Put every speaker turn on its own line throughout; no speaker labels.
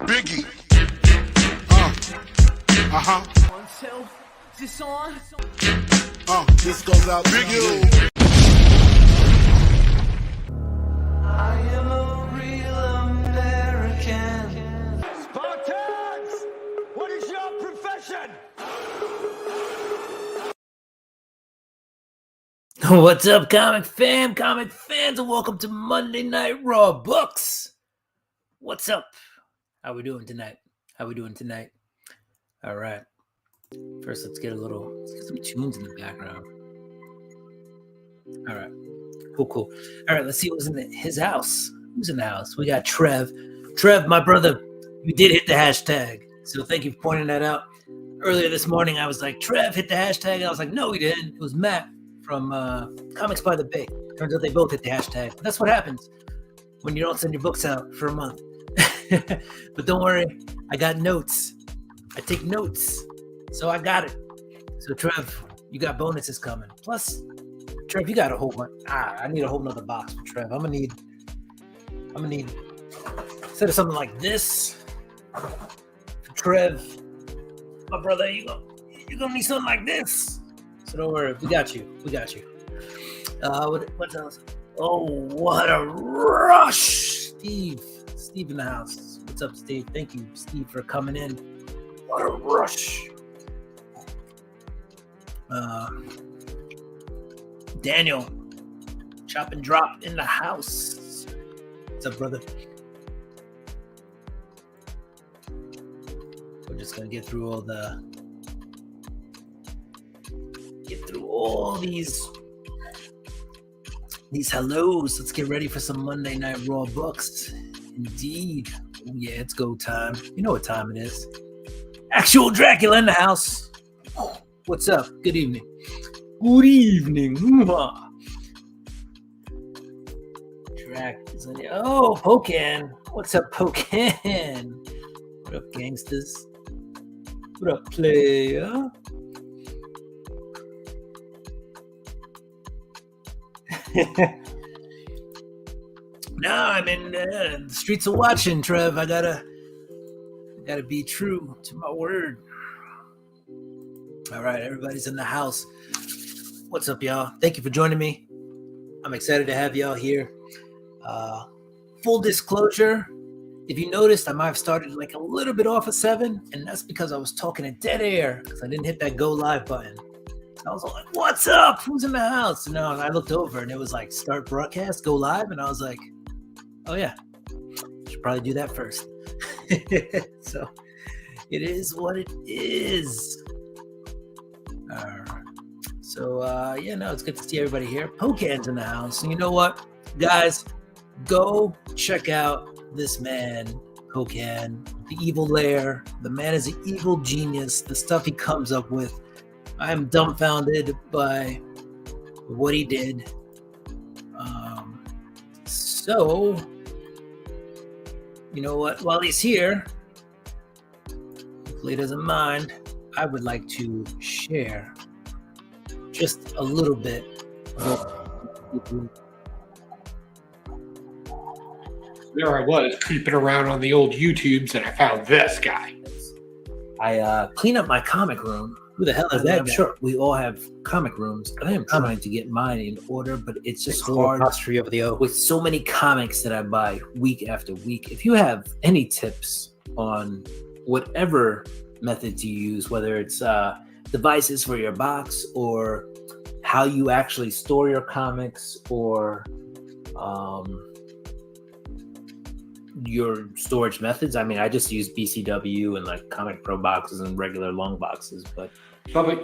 Biggie. This goes out Biggie.
I am a real American.
Spartans! What is your profession?
What's up, comic fans, and welcome to Monday Night Raw Books. What's up? How we doing tonight? All right. First, let's get some tunes in the background. All right. Cool. All right, let's see who's in his house. Who's in the house? We got Trev. Trev, my brother, you did hit the hashtag. So thank you for pointing that out. Earlier this morning, I was like, Trev hit the hashtag. I was like, no, he didn't. It was Matt from Comics by the Bay. Turns out they both hit the hashtag. But that's what happens when you don't send your books out for a month. But don't worry, I got notes. I take notes. So I got it. So Trev, you got bonuses coming. Plus, Trev, you got a whole bunch. I need a whole nother box for Trev. I'm gonna need instead of something like this for Trev, my brother, you're gonna need something like this. So don't worry, we got you. What else? Oh, what a rush! Steve in the house. What's up, Steve? Thank you, Steve, for coming in. What a rush! Daniel, chop and drop in the house. What's up, brother? We're just gonna get through all these hellos. Let's get ready for some Monday Night Raw Books. Indeed. Oh, yeah, it's go time. You know what time it is. Actual Dracula in the house. What's up? Good evening. Good evening. Oh, Pocan. What's up, Pocan? What up, gangsters? What up, player? No, I'm in the streets of watching, Trev. I gotta be true to my word. All right, everybody's in the house. What's up, y'all? Thank you for joining me. I'm excited to have y'all here. Full disclosure, if you noticed, I might have started like a little bit off at 7, and that's because I was talking in dead air because I didn't hit that go live button. I was like, what's up? Who's in the house? And I looked over and it was like start broadcast, go live. And I was like, oh yeah, should probably do that first. So it is what it is. All right. So it's good to see everybody here. Pocan's in the house. And you know what, guys, go check out this man, Pocan, the evil lair. The man is an evil genius. The stuff he comes up with, I am dumbfounded by what he did. So, you know what? While he's here, hopefully he doesn't mind, I would like to share just a little bit.
There I was creeping around on the old YouTubes and I found this guy.
I clean up my comic room. Who the hell is that? I'm sure we all have comic rooms. I am trying to get mine in order, but it's just hard with so many comics that I buy week after week. If you have any tips on whatever methods you use, whether it's devices for your box or how you actually store your comics or your storage methods. I mean, I just use BCW and like Comic Pro boxes and regular long boxes, but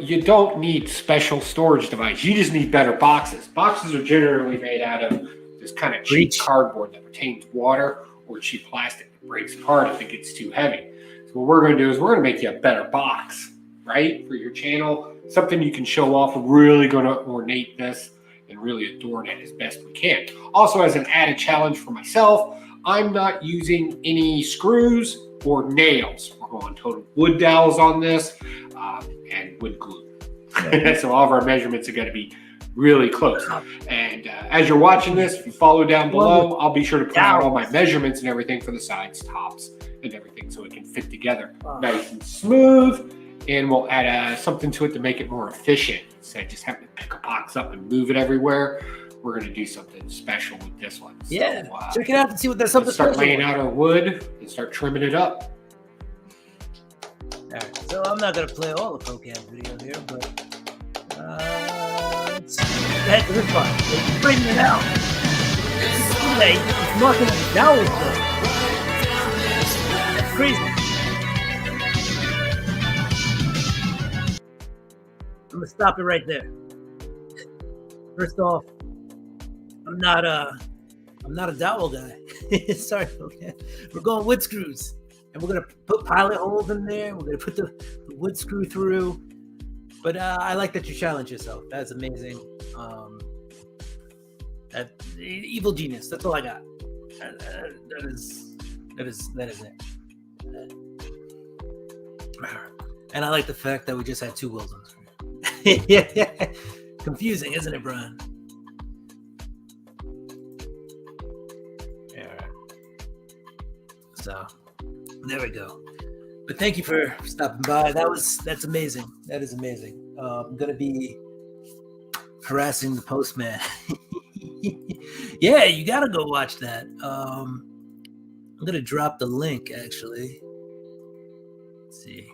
you don't need special storage device. You just need better boxes. Boxes are generally made out of this kind of cheap cardboard that retains water or cheap plastic that breaks apart if it gets too heavy. So what we're going to do is we're going to make you a better box, right, for your channel. Something you can show off. We're really going to ornate this and really adorn it as best we can. Also, as an added challenge for myself, I'm not using any screws or nails. We're going total wood dowels on this and wood glue. So all of our measurements are going to be really close. And as you're watching this, if you follow down below, I'll be sure to put out all my measurements and everything for the sides, tops, and everything so it can fit together nice and smooth. And we'll add something to it to make it more efficient. Instead of just having to pick a box up and move it everywhere, we're going to do something special with this one.
Yeah,
so,
check it out and see what there's something
start
special.
laying out our wood and start trimming it up.
All right, so I'm not going to play all the POCAN video here, but let's head to this part. Let's bring it out. It's marking the dowels though. That's crazy. I'm gonna stop it right there. First off, I'm not a dowel guy. Sorry, okay. We're going wood screws, and we're gonna put pilot holes in there. We're gonna put the wood screw through. But I like that you challenge yourself. That's amazing. That evil genius. That's all I got. That is it. And I like the fact that we just had 2 wheels on the screen. Yeah. Confusing, isn't it, Brian? Yeah. So there we go. But thank you for stopping by. That's amazing. That is amazing. I'm gonna be harassing the postman. Yeah, you gotta go watch that. I'm gonna drop the link actually. Let's see.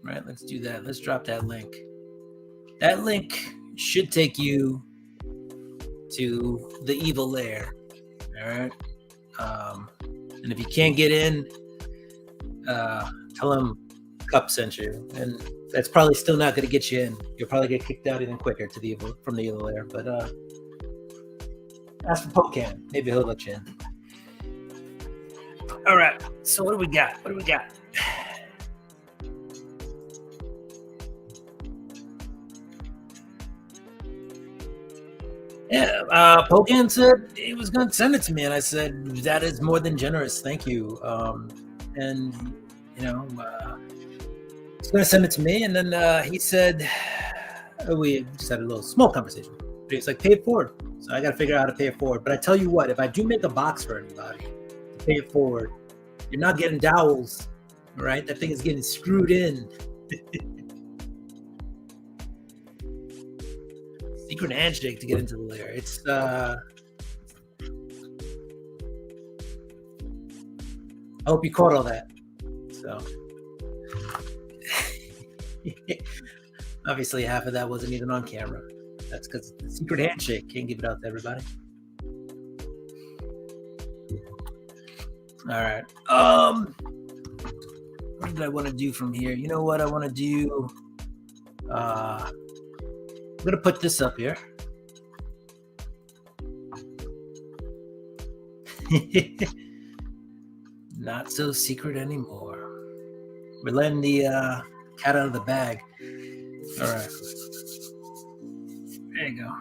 Right, let's do that. Let's drop that link. That link should take you to the evil lair. All right. And if you can't get in, tell them Cup sent you, and that's probably still not going to get you in. You'll probably get kicked out even quicker from the evil lair. But ask for POCAN. Maybe he'll let you in. All right. So what do we got? Yeah, POCAN said he was going to send it to me, and I said that is more than generous. Thank you. And he's going to send it to me, and then he said we just had a little small conversation. But he was like, pay it forward. So I got to figure out how to pay it forward. But I tell you what, if I do make a box for anybody, pay it forward. You're not getting dowels, all right? That thing is getting screwed in. Secret handshake to get into the lair. It's I hope you caught all that. So obviously half of that wasn't even on camera. That's because the secret handshake. Can't give it out to everybody. All right. What did I want to do from here? You know what I want to do? I'm going to put this up here. Not so secret anymore. We're letting the cat out of the bag. All right. There you go.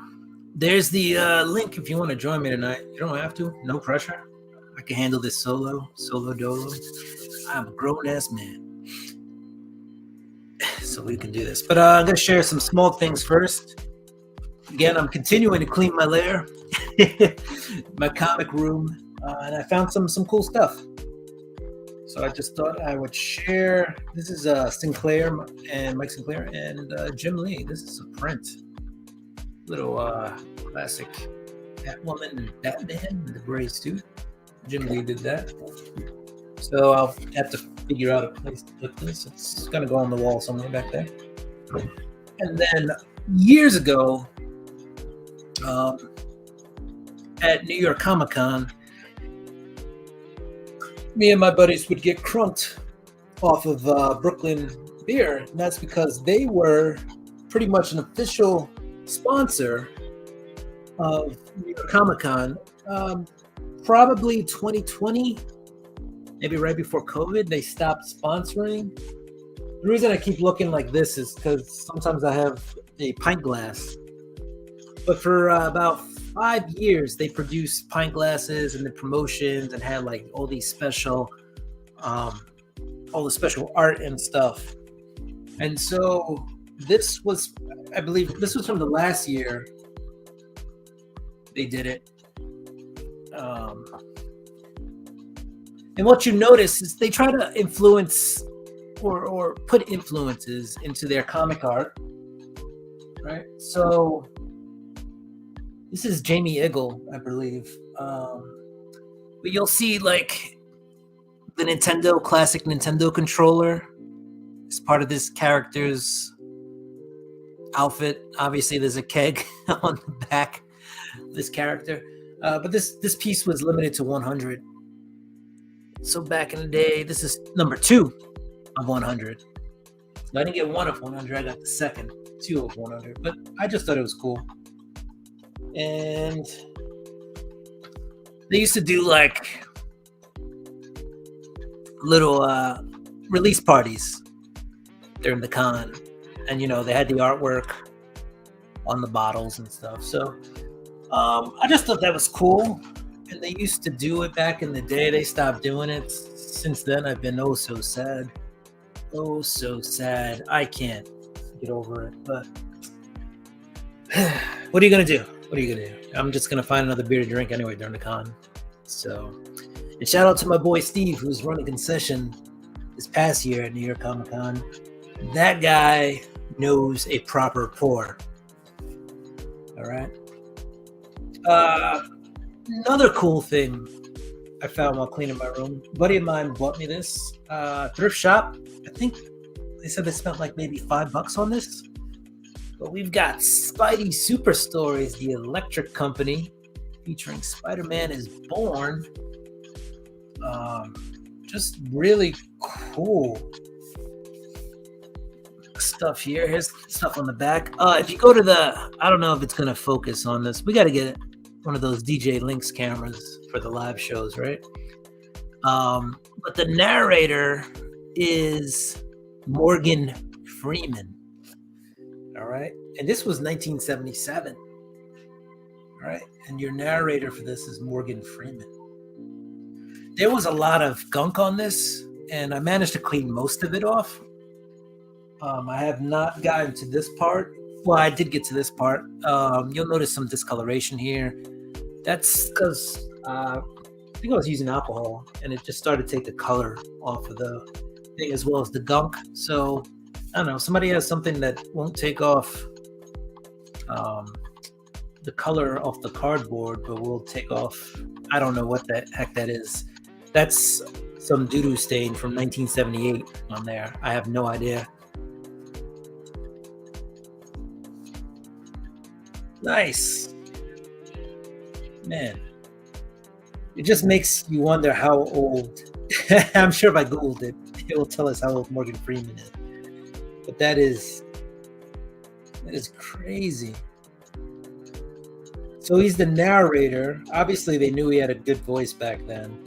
There's the link if you want to join me tonight. You don't have to. No pressure. I can handle this solo dolo. I'm a grown-ass man. So we can do this. But I'm going to share some small things first. Again, I'm continuing to clean my lair, my comic room, and I found some cool stuff. So I just thought I would share. This is Sinclair and Mike Sinclair and Jim Lee. This is a print. Little classic Batwoman and Batman in the gray suit. Jim Lee did that. So I'll have to figure out a place to put this. It's going to go on the wall somewhere back there. And then years ago, at New York Comic Con, me and my buddies would get crunked off of Brooklyn beer. And that's because they were pretty much an official sponsor of New York Comic Con. Probably 2020, maybe right before COVID, they stopped sponsoring. The reason I keep looking like this is because sometimes I have a pint glass. But for about 5 years, they produced pint glasses and the promotions and had like all these special, all the special art and stuff. And so this was, I believe, this was from the last year they did it. And what you notice is they try to influence or put influences into their comic art, right? So this is Jamie Eagle, I believe. But you'll see like the classic Nintendo controller is part of this character's outfit. Obviously, there's a keg on the back of this character. But this piece was limited to 100. So back in the day, this is number 2 of 100. So I didn't get 1 of 100. I got the second 2 of 100. But I just thought it was cool. And they used to do like little release parties during the con. And, they had the artwork on the bottles and stuff. So I just thought that was cool. And they used to do it back in the day. They stopped doing it. Since then, I've been oh so sad. Oh so sad. I can't get over it. But what are you going to do? What are you going to do? I'm just going to find another beer to drink anyway during the con. So, and shout out to my boy Steve, who's running concession this past year at New York Comic Con. That guy knows a proper pour. All right. Another cool thing I found while cleaning my room. A buddy of mine bought me this thrift shop. I think they said they spent like maybe $5 on this. But we've got Spidey Super Stories, the Electric Company, featuring Spider-Man is Born. Just really cool stuff here. Here's stuff on the back. If you go to I don't know if it's going to focus on this. We got to get one of those DJ Lynx cameras for the live shows, right? But the narrator is Morgan Freeman. All right. And this was 1977. All right. And your narrator for this is Morgan Freeman. There was a lot of gunk on this, and I managed to clean most of it off. I have not gotten to this part. Well, I did get to this part. You'll notice some discoloration here. That's because I think I was using alcohol, and it just started to take the color off of the thing as well as the gunk. So I don't know. Somebody has something that won't take off the color off the cardboard, but will take off. I don't know what the heck that is. That's some doo-doo stain from 1978 on there. I have no idea. Nice. Man. It just makes you wonder how old. I'm sure if I Googled it, it will tell us how old Morgan Freeman is. But that is crazy. So he's the narrator. Obviously, they knew he had a good voice back then.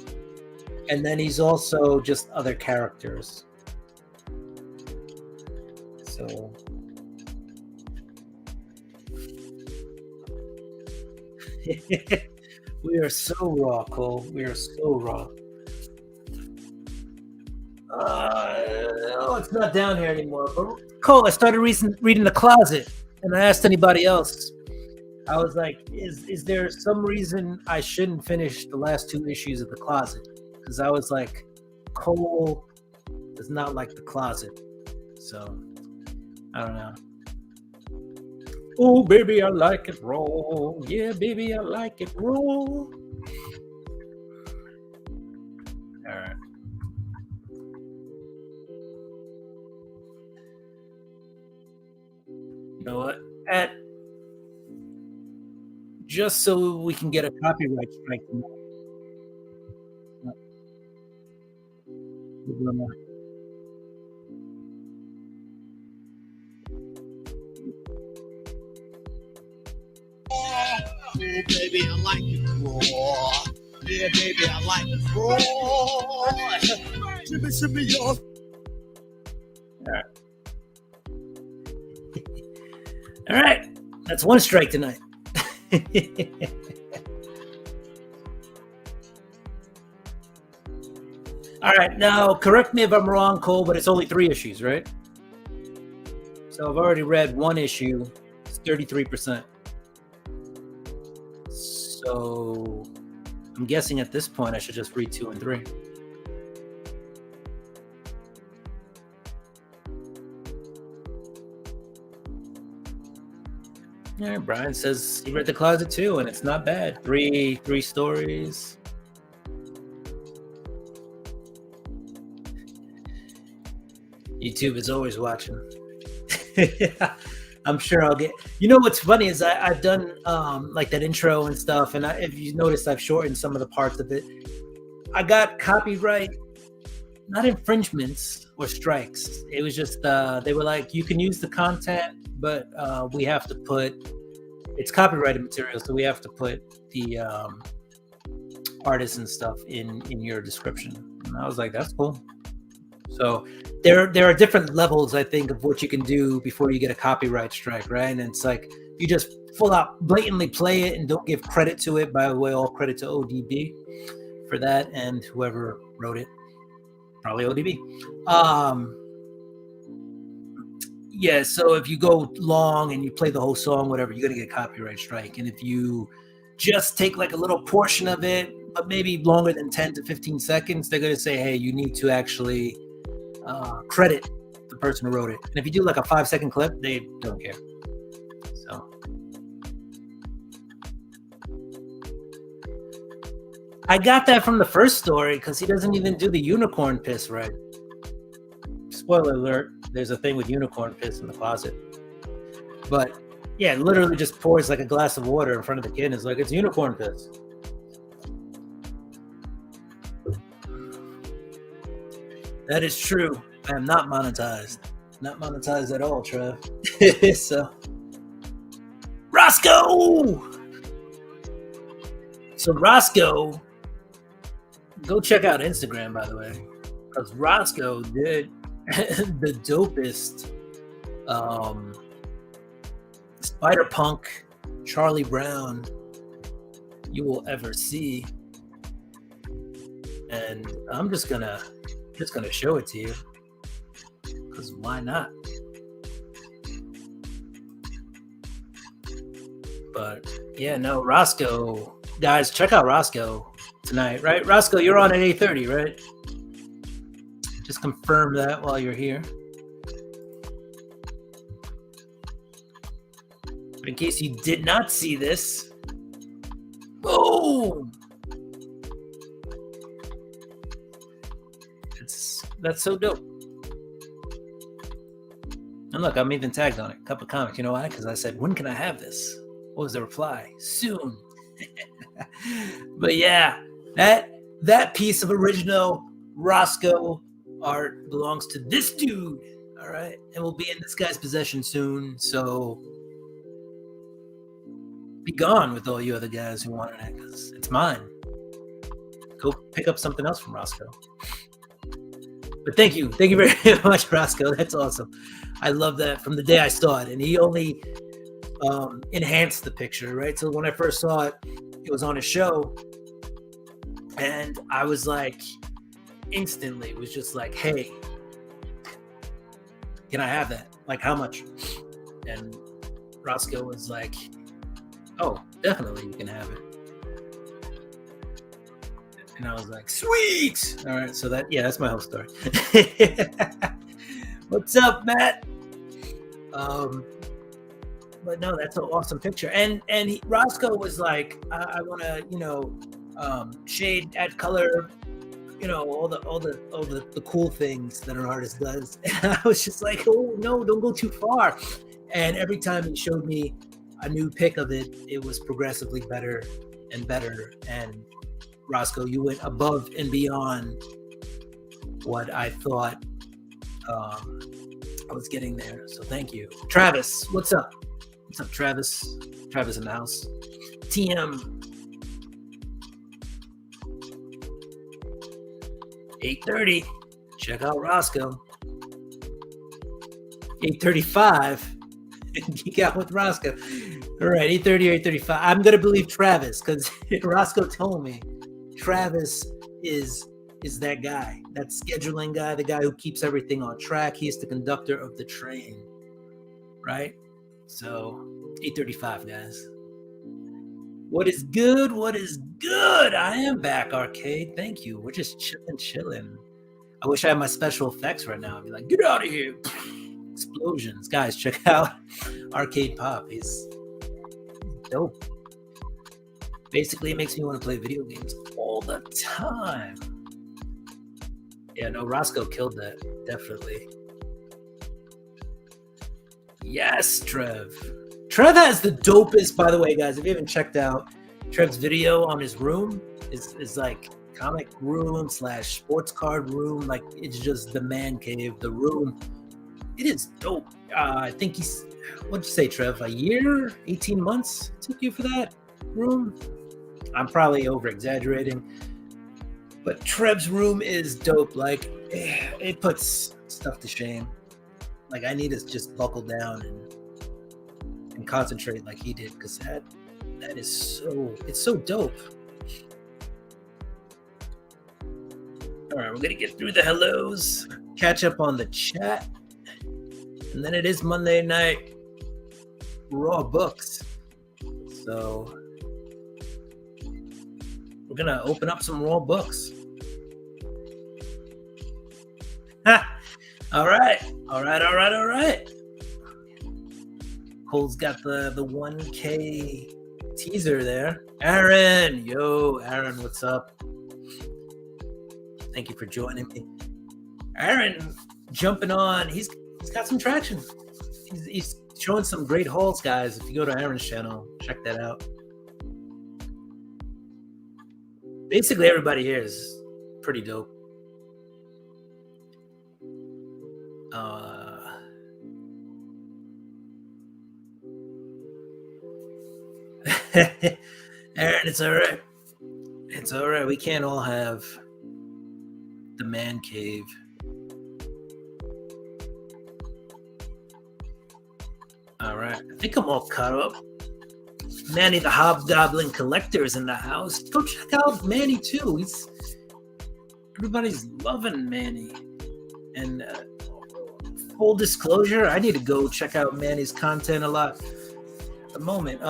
And then he's also just other characters. So we are so raw, Cole. We are so raw. It's not down here anymore. But Cole, I started reading The Closet, and I asked anybody else. I was like, is there some reason I shouldn't finish the last 2 issues of The Closet? Because I was like, Cole does not like The Closet. So, I don't know. Oh, baby, I like it raw. Yeah, baby, I like it raw. All right. You know what? Just so we can get a copyright strike.
Oh, baby, I like it raw. Yeah, baby, I like it raw. Shimmy, y'all.
All right. That's 1 strike tonight. All right. Now, correct me if I'm wrong, Cole, but it's only 3 issues, right? So I've already read 1 issue. It's 33%. So I'm guessing at this point I should just read 2 and 3. Yeah, Brian says he read The Closet too, and it's not bad. Three stories. YouTube is always watching. I'm sure I'll get. You know what's funny is I've done like that intro and stuff, and if you noticed, I've shortened some of the parts of it. I got copyright, not infringements or strikes. It was just they were like, you can use the content, but we have to put it's copyrighted material, so we have to put the artists and stuff in your description. And I was like, that's cool. So there are different levels, I think, of what you can do before you get a copyright strike, right? And it's like you just full out blatantly play it and don't give credit to it. By the way, all credit to ODB for that and whoever wrote it, probably ODB. Yeah, so if you go long and you play the whole song, whatever, you're gonna get a copyright strike. And if you just take like a little portion of it, but maybe longer than 10 to 15 seconds, they're gonna say, hey, you need to actually credit the person who wrote it. And if you do like a 5-second clip, they don't care. So I got that from the first story because he doesn't even do the unicorn piss right. Spoiler alert, there's a thing with unicorn piss in the closet. But yeah, it literally just pours like a glass of water in front of the kid and is like, it's unicorn piss. That is true. I am not monetized. Not monetized at all, Trev. So, Roscoe! So Roscoe, go check out Instagram, by the way. Because Roscoe did the dopest Spider-Punk Charlie Brown you will ever see. And I'm just gonna show it to you, because why not? But yeah, no, Roscoe, guys, check out Roscoe tonight, right? Roscoe, you're on at 8:30, right? Just confirm that while you're here. But in case you did not see this, boom! That's so dope. And look, I'm even tagged on it. Cup of Comics. You know why? Because I said, when can I have this? What was the reply? Soon. But yeah, that piece of original Roscoe art belongs to this dude. All right. And will be in this guy's possession soon. So be gone with all you other guys who wanted it, because it's mine. Go pick up something else from Roscoe. But thank you very much, Roscoe. That's awesome. I love that from the day I saw it. And he only enhanced the picture, right? So when I first saw it, it was on a show. And I was like, instantly, it was just like, hey, can I have that? Like, how much? And Roscoe was like, oh, definitely you can have it. And I was like, sweet. All right. So that's my whole story. What's up, Matt? But no, that's an awesome picture. And Roscoe was like, I want to, shade, add color, all the cool things that an artist does. And I was just like, oh no, don't go too far. And every time he showed me a new pic of it, it was progressively better and better. And Roscoe, you went above and beyond what I thought I was getting there. So thank you. Travis, what's up? What's up, Travis? Travis in the house. TM. 8:30. Check out Roscoe. 8:35. Geek out with Roscoe. All right, 8:30 or 8:35. I'm going to believe Travis, because Roscoe told me Travis is that guy, that scheduling guy, the guy who keeps everything on track. He's the conductor of the train, right? So 8:35, guys. What is good? What is good? I am back, Arcade. Thank you. We're just chilling. I wish I had my special effects right now. I'd be like, get out of here. Explosions. Guys, check out Arcade Pop. He's dope. Basically, it makes me want to play video games all the time. Yeah, no, Roscoe killed that. Definitely. Yes, Trev. Trev has the dopest, by the way, guys. If you haven't checked out Trev's video on his room, is like comic room / sports card room. Like, it's just the man cave, the room. It is dope. I think he's, what'd you say, Trev? A year, 18 months took you for that room? I'm probably over exaggerating, but Trev's room is dope. Like, it puts stuff to shame. Like, I need to just buckle down and concentrate like he did, because that is it's so dope. All right, we're gonna get through the hellos, catch up on the chat, and then it is Monday night Raw Books. So we're gonna open up some Raw Books. All right. Cole's got the 1K teaser there. Aaron, Aaron, what's up? Thank you for joining me. Aaron jumping on. He's got some traction. He's showing some great hauls, guys. If you go to Aaron's channel, check that out. Basically, everybody here is pretty dope. Aaron, it's all right. It's all right. We can't all have the man cave. All right. I think I'm all caught up. Manny the Hobgoblin Collector is in the house. Go check out Manny too. Everybody's loving Manny. And full disclosure, I need to go check out Manny's content a lot at the moment.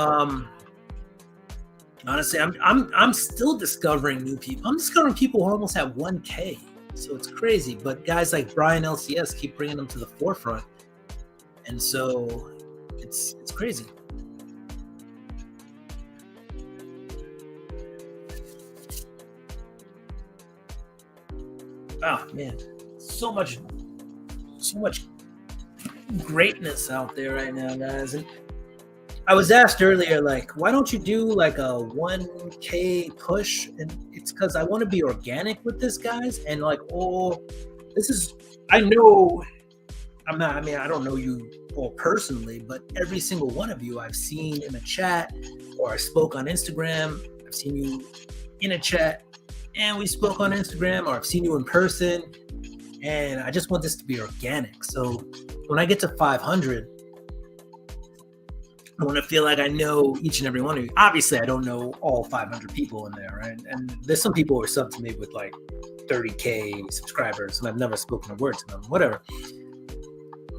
Honestly, I'm still discovering new people. I'm discovering people who almost have 1K. So it's crazy. But guys like Brian LCS keep bringing them to the forefront. And so it's crazy. Oh man, so much greatness out there right now, guys. And I was asked earlier, like, why don't you do like a 1K push? And it's because I want to be organic with this, guys. And like, I know I'm not, I mean, I don't know you all personally, but every single one of you I've seen in a chat, or I spoke on Instagram. I've seen you in a chat and we spoke on Instagram, or I've seen you in person. And I just want this to be organic. So when I get to 500, I want to feel like I know each and every one of you. Obviously, I don't know all 500 people in there, right? And there's some people who are subbed to me with like 30K subscribers, and I've never spoken a word to them, whatever.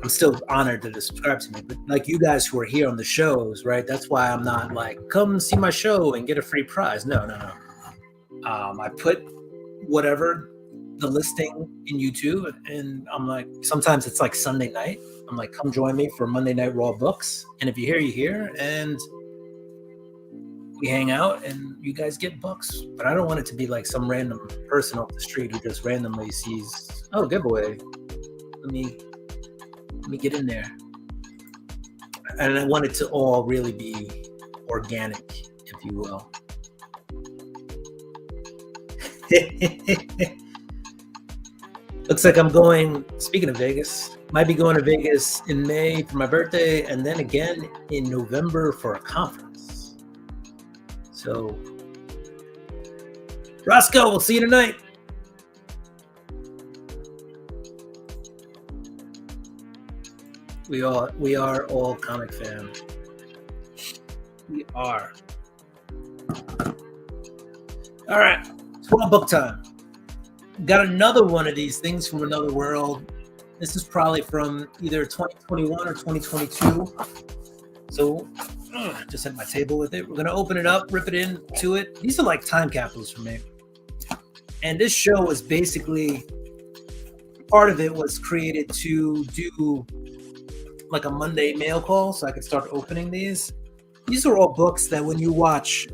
I'm still honored that they subscribe to me. But like you guys who are here on the shows, right? That's why I'm not like, come see my show and get a free prize. No. I put whatever the listing in YouTube, and I'm like, sometimes it's like Sunday night. I'm like, come join me for Monday Night Raw Books. And if you're here, you're here. And we hang out and you guys get books. But I don't want it to be like some random person off the street who just randomly sees, oh, giveaway. Let me get in there. And I want it to all really be organic, if you will. Looks like I'm going, speaking of Vegas, might be going to Vegas in May for my birthday, and then again in November for a conference. So, Roscoe, we'll see you tonight. We are all comic fans. We are. All right, it's Raw Book time. Got another one of these things from another world. This is probably from either 2021 or 2022. So just hit my table with it. We're gonna open it up, rip it into it. These are like time capsules for me. And this show was basically, part of it was created to do like a Monday mail call so I could start opening these. these are all books that when you watch,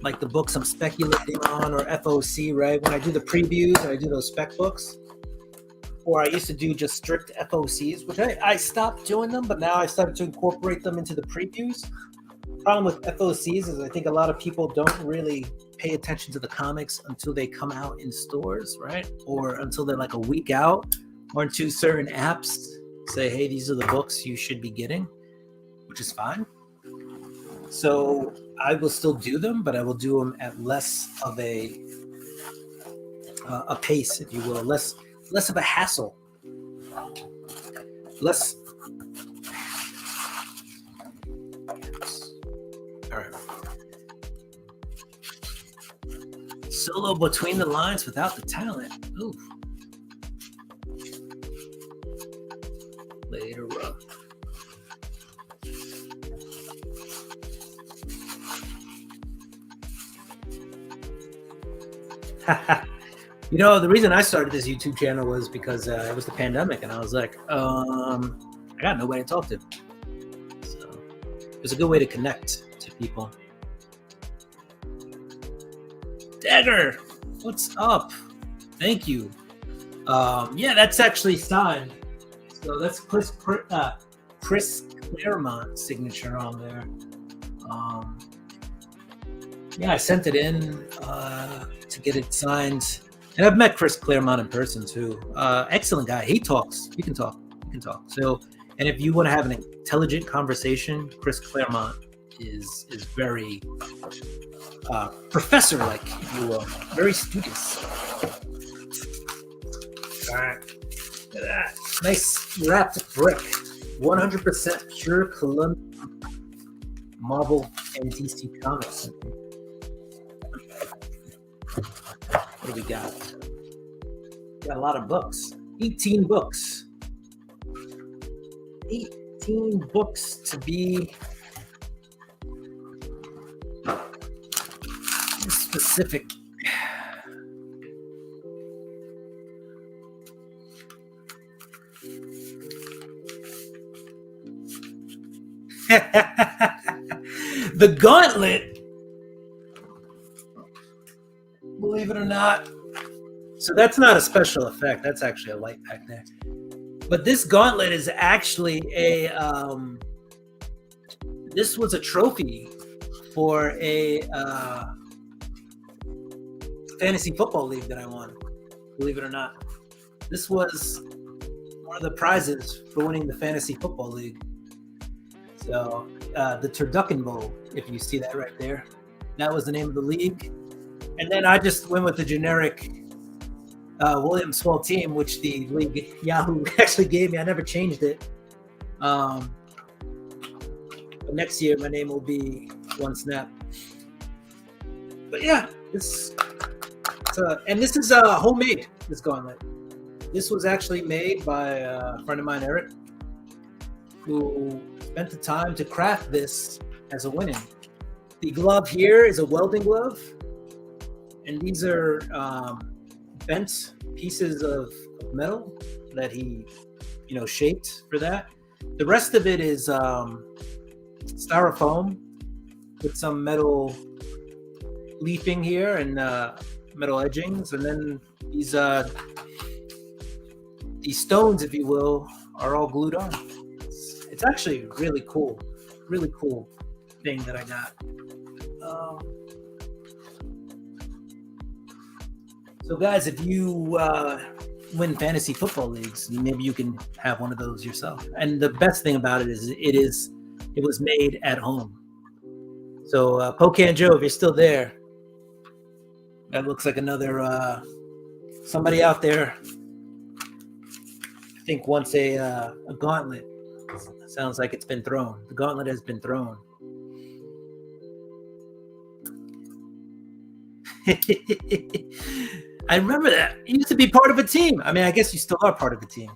like the books I'm speculating on, or FOC, right? When I do the previews and I do those spec books, or I used to do just strict FOCs, which I stopped doing them, but now I started to incorporate them into the previews. Problem with FOCs is I think a lot of people don't really pay attention to the comics until they come out in stores, right? Or until they're like a week out, or until certain apps say, hey, these are the books you should be getting, which is fine. So I will still do them, but I will do them at less of a pace, if you will, less of a hassle, less. All right. Solo between the lines without the talent. Ooh. Later up. You know, the reason I started this YouTube channel was because it was the pandemic, and I was like, I got nobody to talk to. So it was a good way to connect to people. Dagger, what's up? Thank you. Yeah, that's actually signed. So that's Chris Claremont's signature on there. Yeah, I sent it in to get it signed. And I've met Chris Claremont in person too. Excellent guy. He talks. You can talk. So, and if you want to have an intelligent conversation, Chris Claremont is very professor-like, if you will. Very studious. All right. Look at that. Nice wrapped brick. 100% pure Columbia Marvel and DC Comics. What do we got? Got a lot of books. 18 books. 18 books to be specific. The Gauntlet. Believe it or not. So that's not a special effect. That's actually a light pack there. But this gauntlet is actually this was a trophy for a fantasy football league that I won. Believe it or not. This was one of the prizes for winning the fantasy football league. So the Turducken Bowl, if you see that right there, that was the name of the league. And then I just went with the generic William Small Team, which the league Yahoo actually gave me. I never changed it. But next year, my name will be One Snap. But yeah, and this is homemade, this gauntlet. This was actually made by a friend of mine, Eric, who spent the time to craft this as a winning. The glove here is a welding glove. And these are bent pieces of metal that he, shaped for that. The rest of it is styrofoam with some metal leafing here and metal edgings. And then these stones, if you will, are all glued on. It's actually really cool thing that I got. So guys, if you win fantasy football leagues, maybe you can have one of those yourself. And the best thing about it is it was made at home. So Pocan Joe, if you're still there, that looks like another somebody out there. I think wants a gauntlet. Sounds like it's been thrown. The gauntlet has been thrown. I remember that. You used to be part of a team. I mean, I guess you still are part of a team.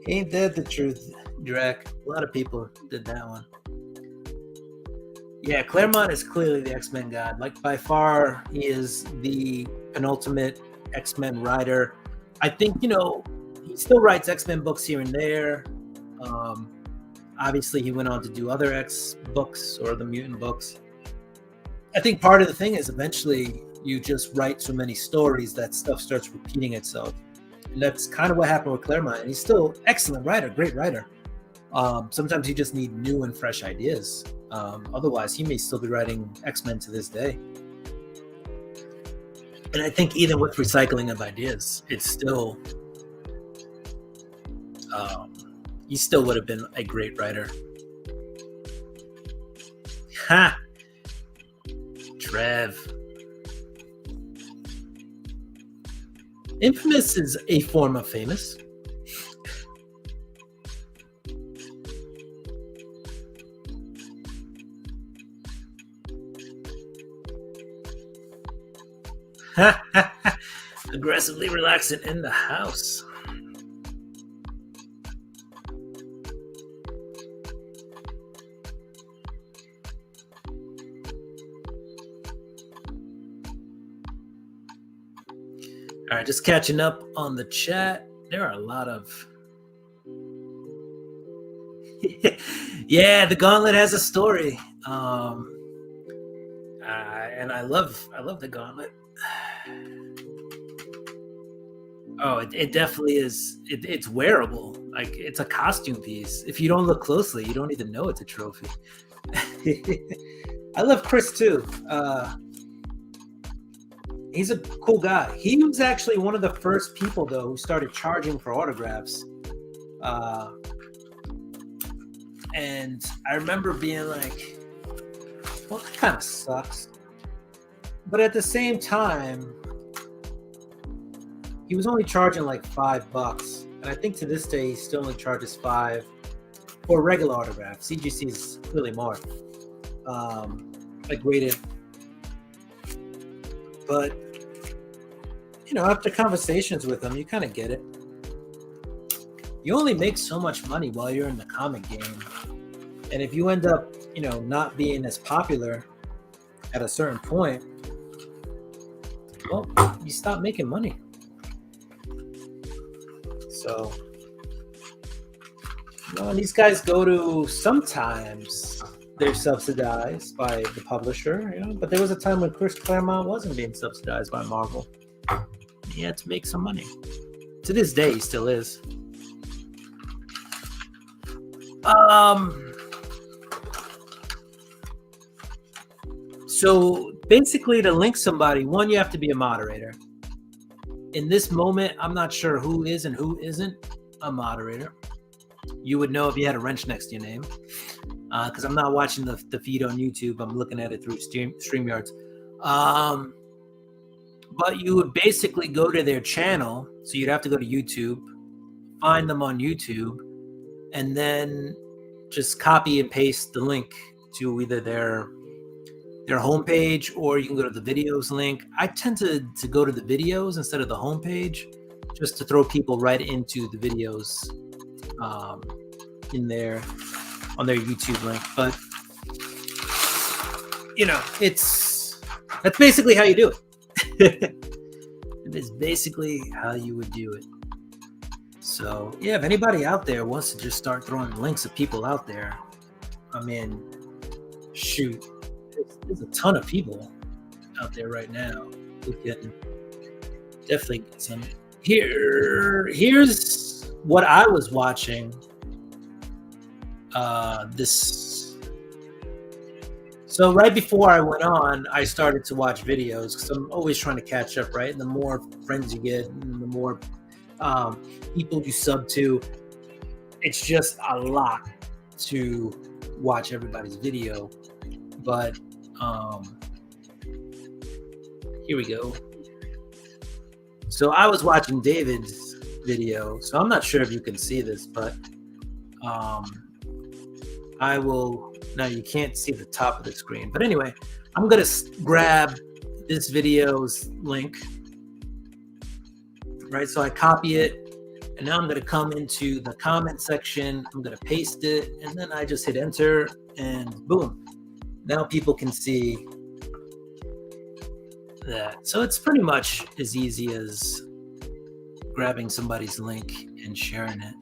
Ain't that the truth, Drac? A lot of people did that one. Yeah, Claremont is clearly the X-Men god. Like, by far, he is the penultimate X-Men writer. I think, he still writes X-Men books here and there. Obviously, he went on to do other X books or the mutant books. I think part of the thing is eventually you just write so many stories that stuff starts repeating itself. And that's kind of what happened with Claremont. And he's still an excellent writer, great writer. Sometimes you just need new and fresh ideas. Otherwise, he may still be writing X-Men to this day. And I think even with recycling of ideas, it's still... he still would have been a great writer. Ha! Trev. Infamous is a form of famous. Aggressively relaxing in the house. All right, just catching up on the chat. There are a lot of... yeah, the Gauntlet has a story. And I love the Gauntlet. Oh, it definitely is. It's wearable. Like, it's a costume piece. If you don't look closely, you don't even know it's a trophy. I love Chris too. He's a cool guy. He was actually one of the first people, though, who started charging for autographs. And I remember being like, well, that kind of sucks. But at the same time, he was only charging like $5. And I think to this day, he still only charges $5 for regular autographs. CGC is really more. Like rated. But, you know, after conversations with him, you kind of get it. You only make so much money while you're in the comic game. And if you end up, you know, not being as popular at a certain point, well, you stop making money. So, you know, and these guys go to, sometimes they're subsidized by the publisher, you know, but there was a time when Chris Claremont wasn't being subsidized by Marvel. He had to make some money. To this day, he still is. So basically, to link somebody, one, you have to be a moderator. In this moment, I'm not sure who is and who isn't a moderator. You would know if you had a wrench next to your name, because I'm not watching the feed on YouTube. I'm looking at it through StreamYards. But you would basically go to their channel. So you'd have to go to YouTube, find them on YouTube, and then just copy and paste the link to either their homepage, or you can go to the videos link. I tend to go to the videos instead of the homepage, just to throw people right into the videos on their YouTube link. But you know, that's basically how you do it. It is basically how you would do it. So yeah, if anybody out there wants to just start throwing links of people out there, I mean, shoot, there's a ton of people out there right now who can definitely get some. Here's what I was watching So right before I went on, I started to watch videos because I'm always trying to catch up, right? And the more friends you get, and the more people you sub to, it's just a lot to watch everybody's video. But here we go. So I was watching David's video. So I'm not sure if you can see this, but I will. Now you can't see the top of the screen, but anyway, I'm gonna grab this video's link, right? So I copy it, and now I'm gonna come into the comment section. I'm gonna paste it, and then I just hit enter, and boom. Now people can see that. So it's pretty much as easy as grabbing somebody's link and sharing it.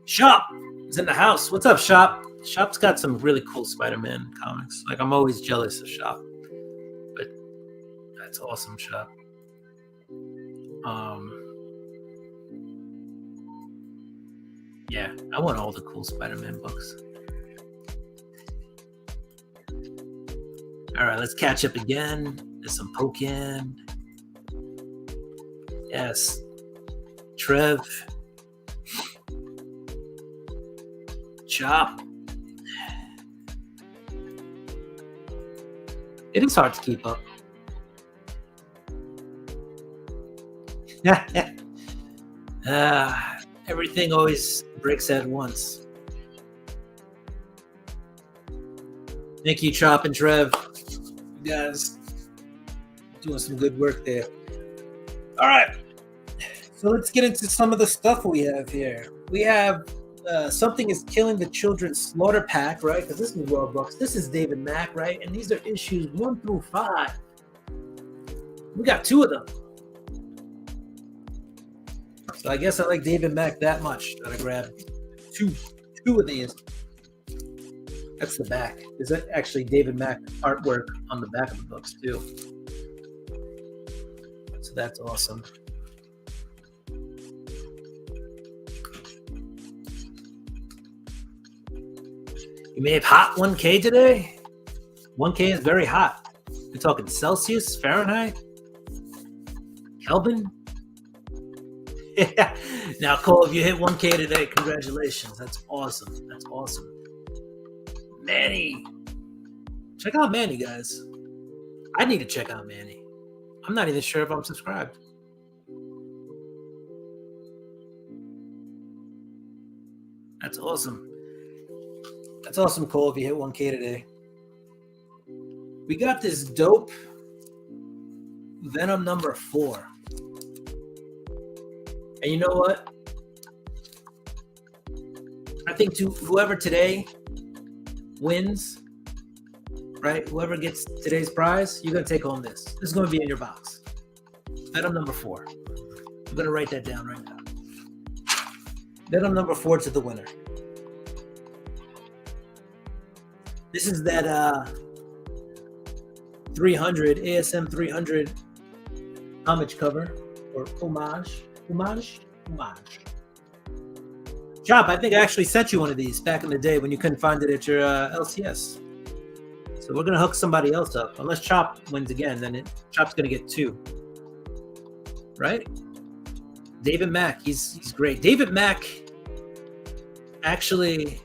Shop is in the house. What's up, Shop? Shop's got some really cool Spider-Man comics. Like, I'm always jealous of Shop, but that's awesome, Shop. Yeah, I want all the cool Spider-Man books. All right, let's catch up again. There's some Pokin. Yes. Trev. Chop. It is hard to keep up. Everything always breaks at once. Thank you, Chop and Trev. You guys doing some good work there. All right. So let's get into some of the stuff we have here. We have Something is Killing the Children's Slaughter Pack, right? Because this is World Books. This is David Mack, right? And these are issues 1 through 5. We got 2 of them. So I guess I like David Mack that much that I grabbed two of these. That's the back. There's actually David Mack artwork on the back of the books too. So that's awesome. You may have hot 1K today. 1K is very hot. We're talking Celsius, Fahrenheit, Kelvin. Yeah. Now, Cole, if you hit 1K today, congratulations. That's awesome. That's awesome. Manny. Check out Manny, guys. I need to check out Manny. I'm not even sure if I'm subscribed. That's awesome. That's awesome, Cole, if you hit 1K today. We got this dope Venom number 4. And you know what? I think whoever today wins, right? Whoever gets today's prize, you're going to take home this. This is going to be in your box. Venom number 4. I'm going to write that down right now. Venom number 4 to the winner. This is that 300, ASM 300 homage cover, or homage. Chop, I think I actually sent you one of these back in the day when you couldn't find it at your LCS. So we're gonna hook somebody else up. Unless Chop wins again, then Chop's gonna get 2. Right? David Mack, he's great. David Mack actually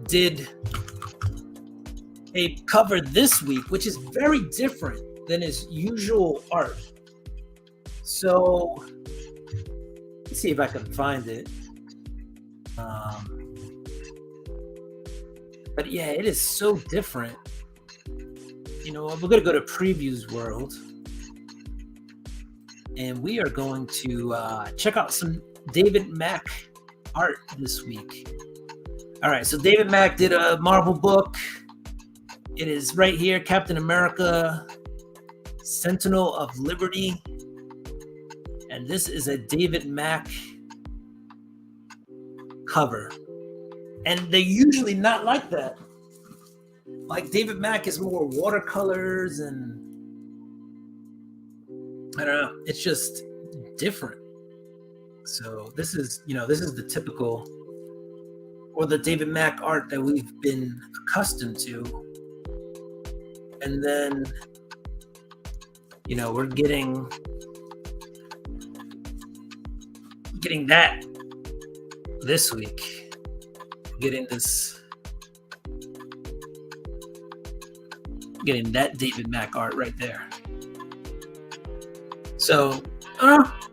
did a cover this week, which is very different than his usual art. So let's see if I can find it. But yeah, it is so different. You know, we're going to go to Previews World. And we are going to check out some David Mack art this week. All right, so David Mack did a Marvel book. It is right here, Captain America, Sentinel of Liberty. And this is a David Mack cover. And they're usually not like that. Like David Mack is more watercolors and I don't know. It's just different. So this is the typical or the David Mack art that we've been accustomed to. And then, we're getting that this week. Getting that David Mack art right there. So,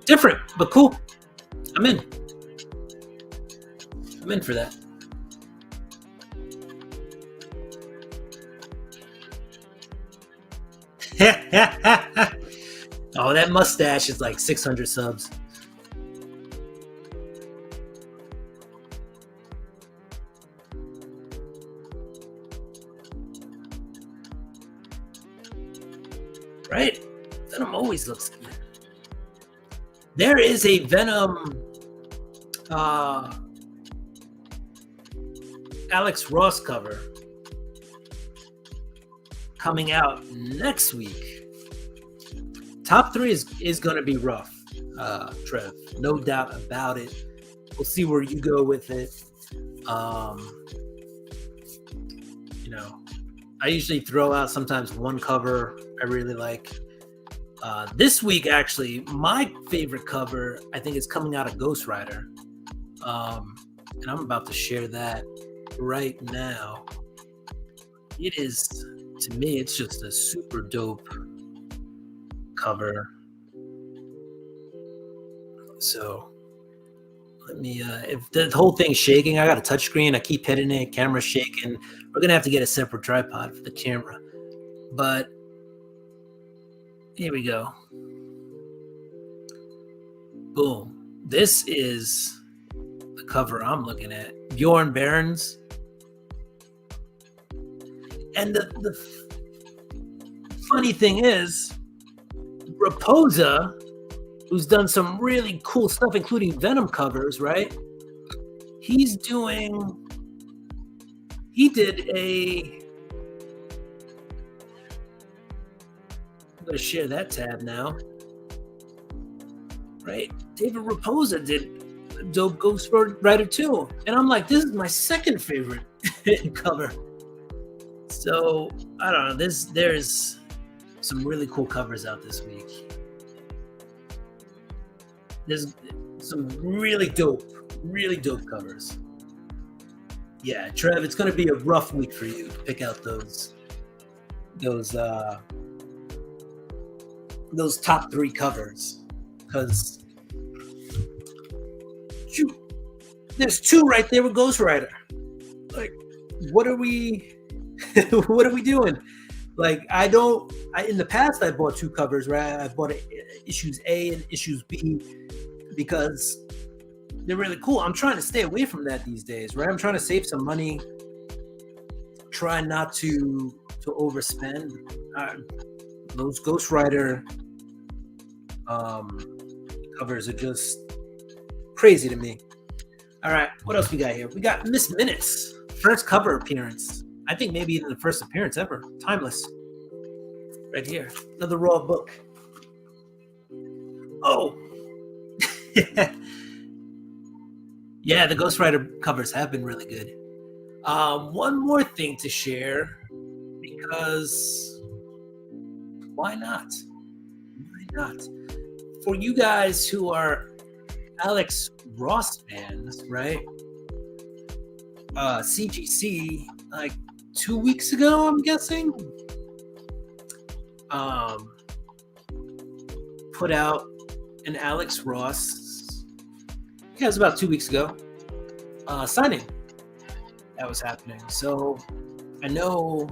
different, but cool. I'm in for that. Oh, that mustache is like 600 subs. right? Venom always looks good. There is a Venom Alex Ross cover coming out next week. Top 3 is going to be rough, Trev. No doubt about it. We'll see where you go with it. You know, I usually throw out sometimes one cover I really like. This week, actually, my favorite cover, I think, is coming out of Ghost Rider. And I'm about to share that right now. It is, to me, it's just a super dope cover. So let me, if the whole thing's shaking, I got a touchscreen, I keep hitting it, camera's shaking. We're gonna have to get a separate tripod for the camera. But here we go. Boom. This is the cover I'm looking at. Bjorn Barons. And the funny thing is, Raposa, who's done some really cool stuff, including Venom covers, right? He did a, I'm going to share that tab now, right? David Raposa did a dope Ghost Rider 2. And I'm like, this is my second favorite cover. So, I don't know, there's some really cool covers out this week. There's some really dope covers. Yeah, Trev, it's going to be a rough week for you to pick out those top 3 covers, because there's 2 right there with Ghost Rider. Like, what are we doing? Like, in the past I bought 2 covers, right? I bought issues A and issues B because they're really cool. I'm trying to stay away from that these days, right? I'm trying to save some money, try not to overspend. Those Ghost Rider covers are just crazy to me. All right, what else we got here? We got Miss Minutes, first cover appearance. I think maybe even the first appearance ever. Timeless. Right here. Another raw book. Oh. Yeah, the Ghost Rider covers have been really good. One more thing to share, because why not? Why not? For you guys who are Alex Ross fans, right? CGC, like 2 weeks ago, I'm guessing, put out an Alex Ross, it was about 2 weeks ago, signing that was happening. So I know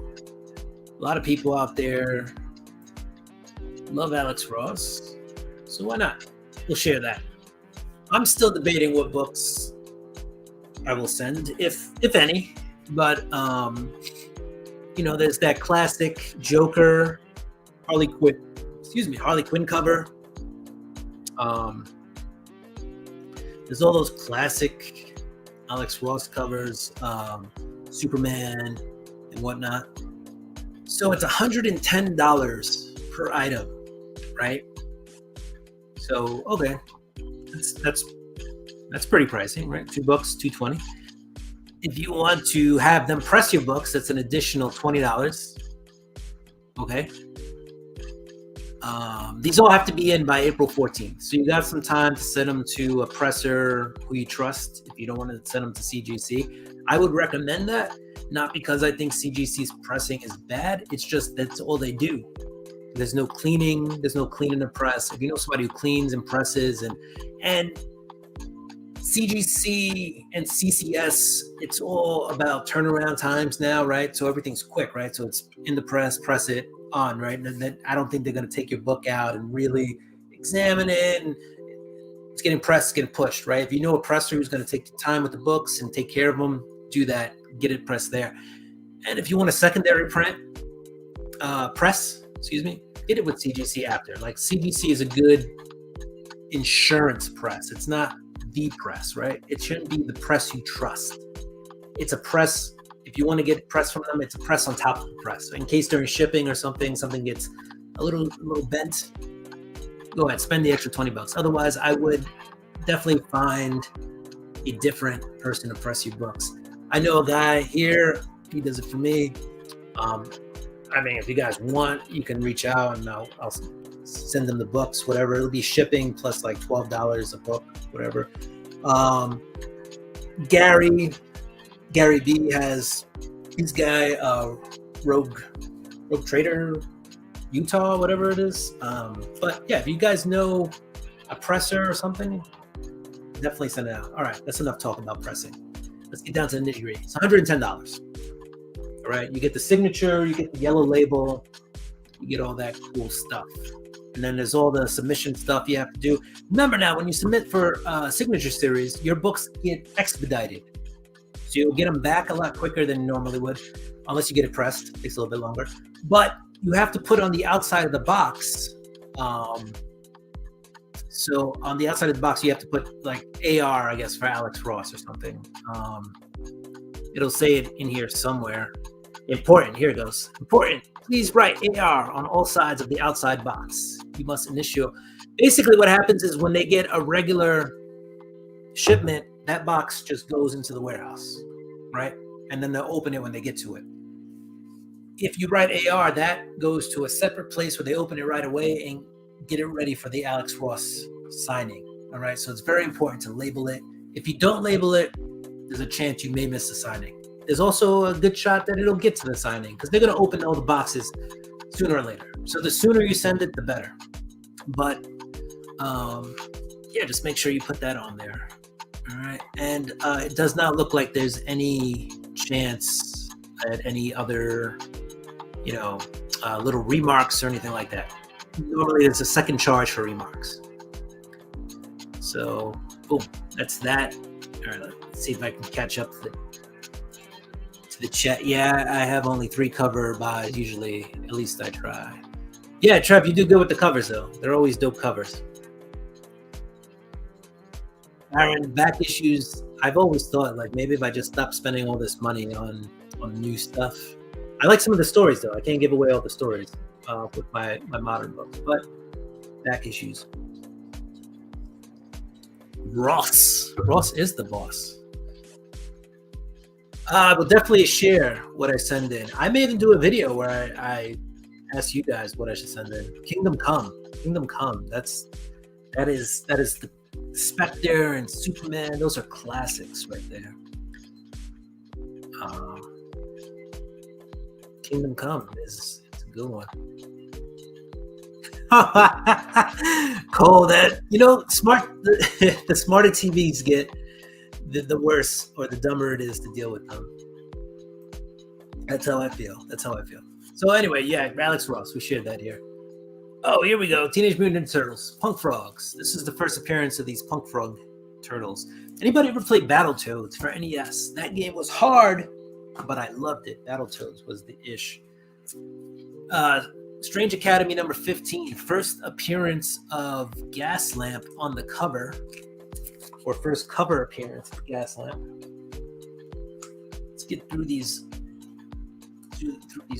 a lot of people out there love Alex Ross, so why not? We'll share that. I'm still debating what books I will send, if any, but there's that classic Joker, Harley Quinn cover. There's all those classic Alex Ross covers, Superman and whatnot. So it's $110 per item, right? So okay, that's pretty pricey, right? $2, $2.20. If you want to have them press your books, that's an additional $20. Okay. These all have to be in by April 14th. So you got some time to send them to a presser who you trust if you don't want to send them to CGC. I would recommend that, not because I think CGC's pressing is bad. It's just that's all they do. There's no cleaning. There's no cleaning the press. If you know somebody who cleans and presses and CGC and CCS, it's all about turnaround times now, right? So everything's quick, right? So it's in the press it on, right? And then I don't think they're going to take your book out and really examine it. And it's getting pressed, getting pushed, right? If you know a presser who's going to take the time with the books and take care of them, do that, get it pressed there. And if you want a secondary press, get it with CGC after. Like CGC is a good insurance press. It's not the press, right? It shouldn't be the press you trust. It's a press. If you want to get press from them, it's a press on top of the press. So in case during shipping or something gets a little bent, go ahead, spend the extra $20. Otherwise, I would definitely find a different person to press your books. I know a guy here, he does it for me. I mean, if you guys want, you can reach out and I'll send them the books, whatever. It'll be shipping plus like $12 a book, whatever. Gary B has this guy, Rogue Trader, Utah, whatever it is. But yeah, if you guys know a presser or something, definitely send it out. All right, that's enough talk about pressing. Let's get down to the nitty gritty. It's $110. All right, you get the signature, you get the yellow label, you get all that cool stuff. And then there's all the submission stuff you have to do. Remember now, when you submit for signature series, your books get expedited. So you'll get them back a lot quicker than you normally would, unless you get it pressed. It takes a little bit longer. But you have to put on the outside of the box. So on the outside of the box, you have to put like AR, I guess, for Alex Ross or something. It'll say it in here somewhere. Important, here it goes. Important, please write AR on all sides of the outside box. You must initial. Basically what happens is when they get a regular shipment, that box just goes into the warehouse, right? And then they'll open it when they get to it. If you write AR, that goes to a separate place where they open it right away and get it ready for the Alex Ross signing, all right? So it's very important to label it. If you don't label it, there's a chance you may miss the signing. There's also a good shot that it'll get to the signing because they're going to open all the boxes sooner or later. So the sooner you send it, the better. But yeah, just make sure you put that on there. All right. And it does not look like there's any chance at any other, little remarks or anything like that. Normally there's a second charge for remarks. So, boom, that's that. All right, let's see if I can catch up to the chat. Yeah, I have only 3 cover buys usually. At least I try. Yeah, Trev, you do good with the covers though. They're always dope covers. Aaron, back issues. I've always thought like maybe if I just stop spending all this money on new stuff. I like some of the stories though. I can't give away all the stories with my modern books, but back issues. Ross is the boss. I will definitely share what I send in. I may even do a video where I ask you guys what I should send in. Kingdom Come. That is the Spectre and Superman. Those are classics right there. Kingdom Come it's a good one. Cole, that the smarter TVs get, the worse or the dumber it is to deal with them. That's how I feel. So anyway, yeah, Alex Ross, we shared that here. Oh, here we go. Teenage Mutant Ninja Turtles, Punk Frogs. This is the first appearance of these Punk Frog turtles. Anybody ever played Battletoads for NES? That game was hard, but I loved it. Battletoads was the ish. Strange Academy number 15, first appearance of Gaslamp on the cover, or first cover appearance of Gaslamp. Let's get through these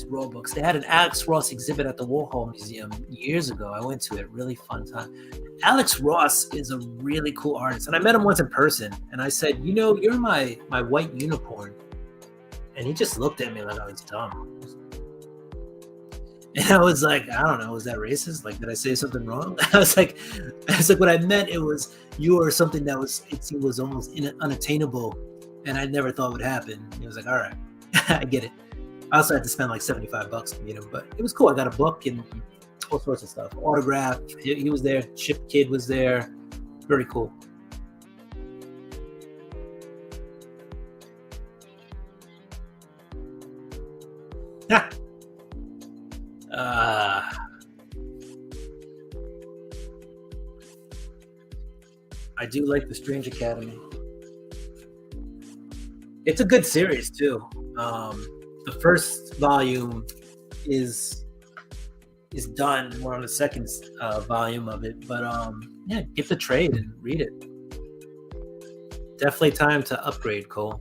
rule books. They had an Alex Ross exhibit at the Warhol Museum years ago. I went to it. Really fun time. Alex Ross is a really cool artist, and I met him once in person. And I said, you're my white unicorn. And he just looked at me like I was dumb. And I was like, I don't know, was that racist? Like, did I say something wrong? I was like, what I meant, it was you or something that was almost unattainable, and I never thought would happen. And he was like, all right, I get it. I also had to spend like $75 to meet him, but it was cool. I got a book and all sorts of stuff. Autograph. He was there. Chip Kid was there. Very cool. I do like the Strange Academy. It's a good series too. The first volume is is done. We're on the second volume of it, but yeah, get the trade and read it. Definitely time to upgrade, Cole.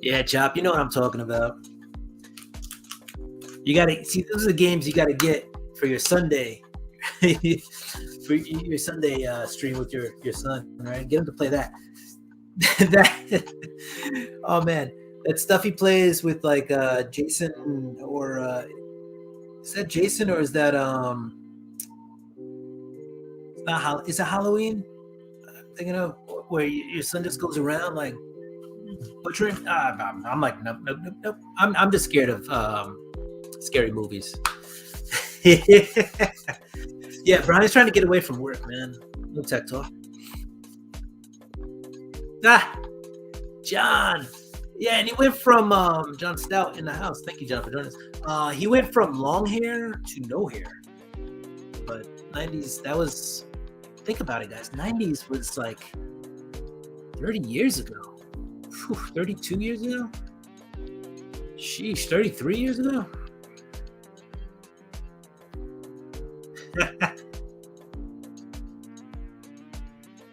Yeah, Chop, you know what I'm talking about. You gotta see, those are the games you gotta get for your Sunday, for your Sunday stream with your son, right? Get him to play that. Oh man, that stuff he plays with like Jason, or is that Jason, or is that it's not is it Halloween? I'm thinking of where your son just goes around like butchering. I'm like nope. I'm just scared of scary movies. Yeah, Brian's trying to get away from work, man. No tech talk. John. Yeah, and he went from John Stout in the house. Thank you, John, for joining us. He went from long hair to no hair. But 90s, that was, think about it, guys. 90s was like 30 years ago. Whew, 32 years ago? Sheesh, 33 years ago?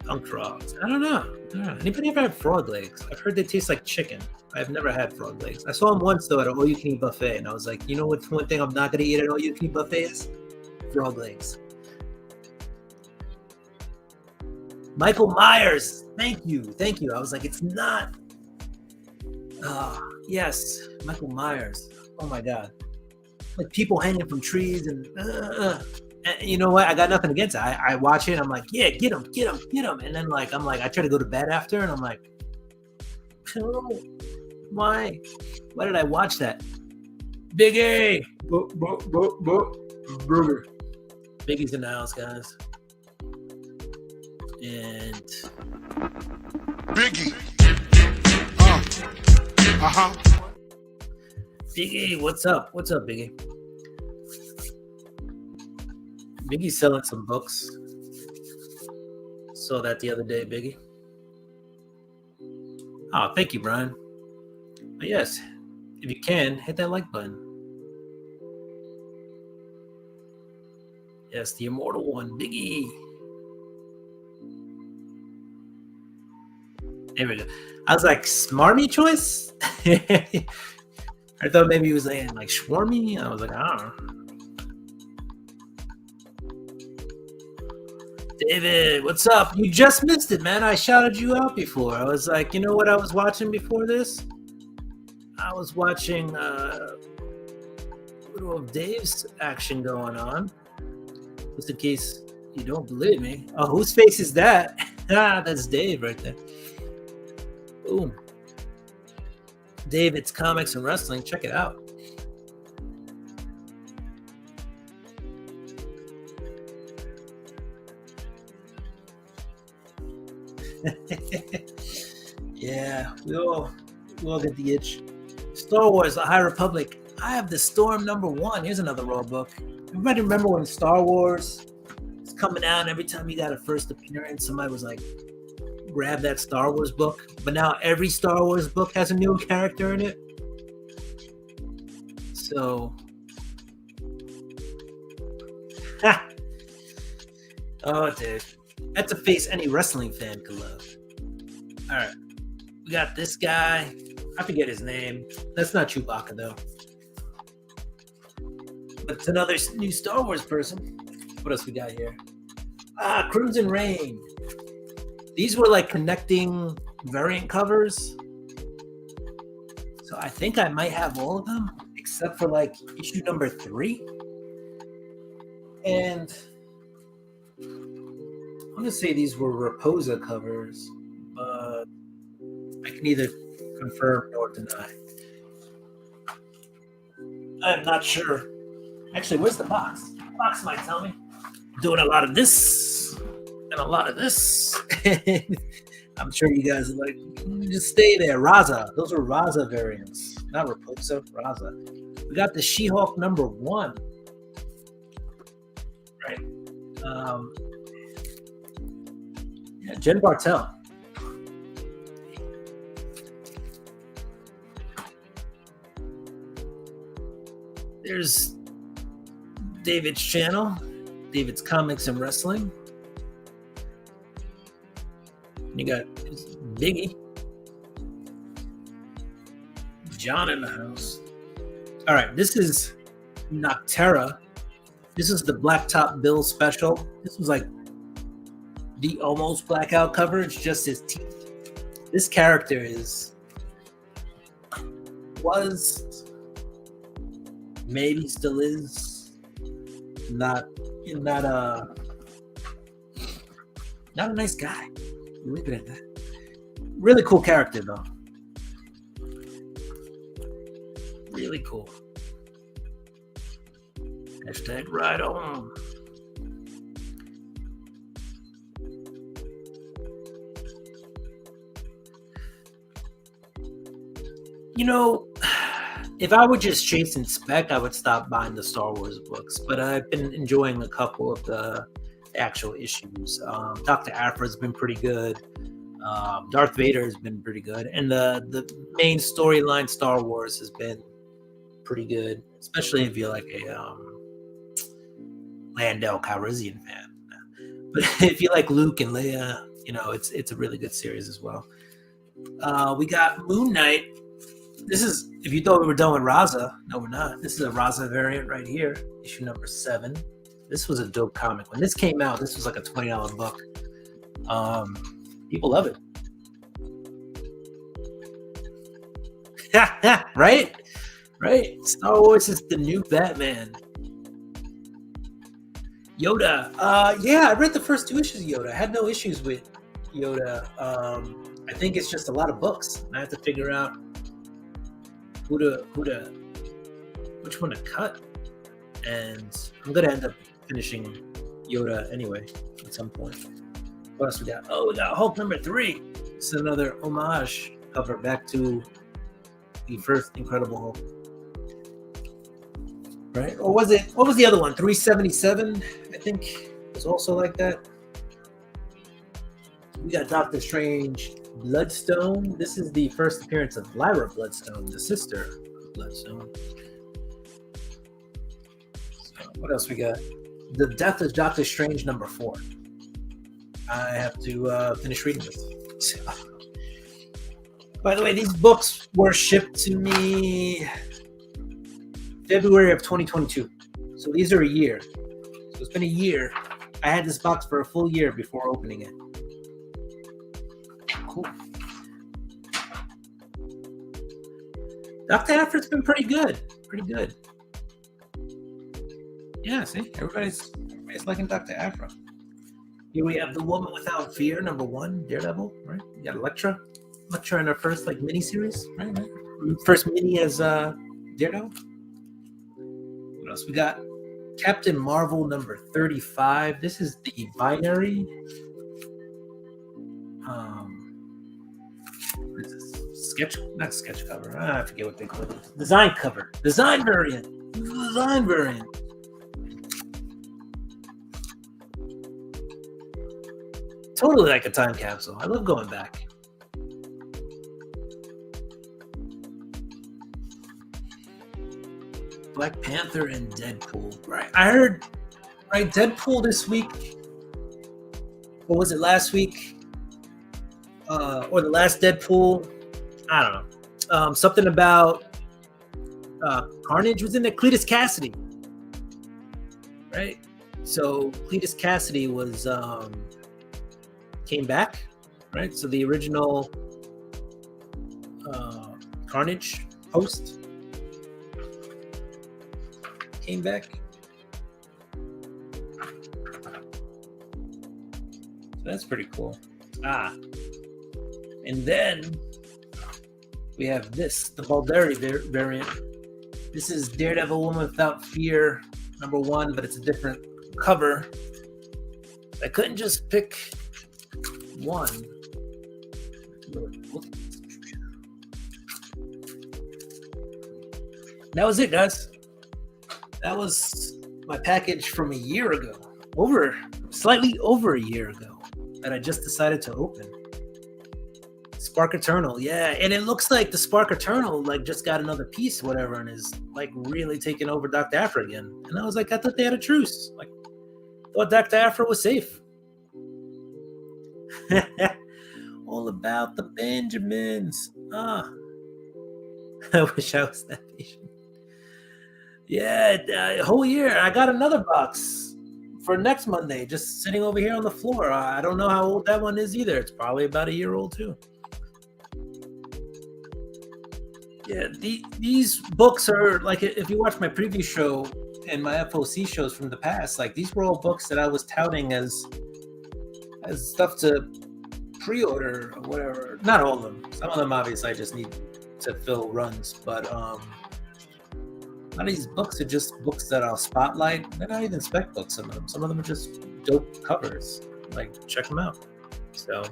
Punk frogs. I don't know. Anybody ever had frog legs? I've heard they taste like chicken. I've never had frog legs. I saw them once though at an all-you-can-eat buffet, and I was like, you know what? One thing I'm not gonna eat at an all-you-can-eat buffet is frog legs. Michael Myers. Thank you. I was like, it's not. Yes, Michael Myers. Oh my God. Like people hanging from trees and you know what? I got nothing against it. I watch it and I'm like, yeah, get him. And then like, I'm like, I try to go to bed after and I'm like, oh, why did I watch that? Biggie. Biggie's in the house, guys. And
Biggie.
Biggie, what's up? What's up, Biggie? Biggie's selling some books. Saw that the other day, Biggie. Oh, thank you, Brian. But yes, if you can, hit that like button. Yes, the immortal one, Biggie. There we go. I was like, smarmy choice? I thought maybe he was saying like Schwarmy. I was like, I don't know. David, what's up? You just missed it, man. I shouted you out before. I was like, you know what I was watching before this? I was watching a little of Dave's action going on. Just in case you don't believe me. Oh, whose face is that? That's Dave right there. Boom. David's Comics and Wrestling. Check it out. Yeah, we all get the itch. Star Wars: The High Republic. I have the Storm #1. Here's another raw book. Everybody remember when Star Wars was coming out and every time you got a first appearance, somebody was like, grab that Star Wars book. But now every Star Wars book has a new character in it. So, oh, dude, that's a face any wrestling fan could love. All right, we got this guy. I forget his name. That's not Chewbacca though. But it's another new Star Wars person. What else we got here? Crimson Reign. These were like connecting variant covers. So I think I might have all of them, except for like issue #3. And I'm gonna say these were Raposa covers, but I can neither confirm nor deny. I'm not sure. Actually, where's the box? The box might tell me. Doing a lot of this and a lot of this. I'm sure you guys are like, just stay there. Raza. Those are Raza variants. Not Raposa, Raza. We got the She-Hulk #1. Right. Yeah, Jen Bartel. There's David's channel, David's Comics and Wrestling. You got Biggie, John in the house. All right, this is Noctera. This is the Blacktop Bill special. This was like the almost blackout cover. It's just his teeth. This character was, maybe still is, not a nice guy. Leave it at that. Really cool character though. Really cool. Hashtag ride on. You know, if I were just chasing spec, I would stop buying the Star Wars books. But I've been enjoying a couple of the actual issues. Dr. Aphra's been pretty good. Darth Vader has been pretty good. And the main storyline Star Wars has been pretty good, especially if you're like a Lando Calrissian fan. But if you like Luke and Leia, you know, it's a really good series as well. We got Moon Knight. This is, if you thought we were done with Raza, no, we're not. This is a Raza variant right here, issue number 7. This was a dope comic. When this came out, this was like a $20 book. People love it. Right? Right? Star Wars is the new Batman. Yoda. Yeah, I read the first 2 issues of Yoda. I had no issues with Yoda. I think it's just a lot of books. I have to figure out which one to cut. And I'm gonna end up finishing Yoda anyway at some point. What else we got? Oh, we got Hulk number 3. It's another homage cover back to the first Incredible Hulk. Right? Or was it, what was the other one? 377, I think, was also like that. We got Doctor Strange Bloodstone. This is the first appearance of Lyra Bloodstone, the sister of Bloodstone. So what else we got? The Death of Doctor Strange number 4. I have to finish reading this. So, by the way, these books were shipped to me February of 2022. So these are a year. So it's been a year. I had this box for a full year before opening it. Cool. Dr. Aphra's been pretty good. Pretty good. Yeah, see? Everybody's liking Dr. Aphra. Here we have The Woman Without Fear, number 1, Daredevil, right? We got Elektra in her first like mini-series, right? First mini as Daredevil. What else? We got Captain Marvel number 35. This is the binary. What is this? Not sketch cover. I forget what they call it. Design cover. Design variant. Design variant. Totally like a time capsule. I love going back. Black Panther and Deadpool. Right. I heard, right, Deadpool this week. Or was it last week? Or the last Deadpool? I don't know. Something about Carnage was in there. Cletus Cassidy. Right? So Cletus Cassidy was came back, right? So the original Carnage host came back. So that's pretty cool. And then we have this, the Baldari variant. This is Daredevil Woman Without Fear, number 1, but it's a different cover. I couldn't just pick one. That was it, guys. That was my package from a year ago. Slightly over a year ago that I just decided to open. It's Spark Eternal, yeah, and it looks like the Spark Eternal like just got another piece, or whatever, and is like really taking over Dr. Afra again. And I was like, I thought they had a truce. Like, thought Dr. Afra was safe. All about the Benjamins. Ah, I wish I was that patient. Yeah, whole year. I got another box for next Monday, just sitting over here on the floor. I don't know how old that one is either. It's probably about a year old too. Yeah, these books are like, if you watch my preview show and my FOC shows from the past, like these were all books that I was touting as stuff to pre-order or whatever. Not all of them. Some of them obviously I just need to fill runs, but a lot of these books are just books that I'll spotlight. They're not even spec books, some of them. Some of them are just dope covers. Like, check them out. So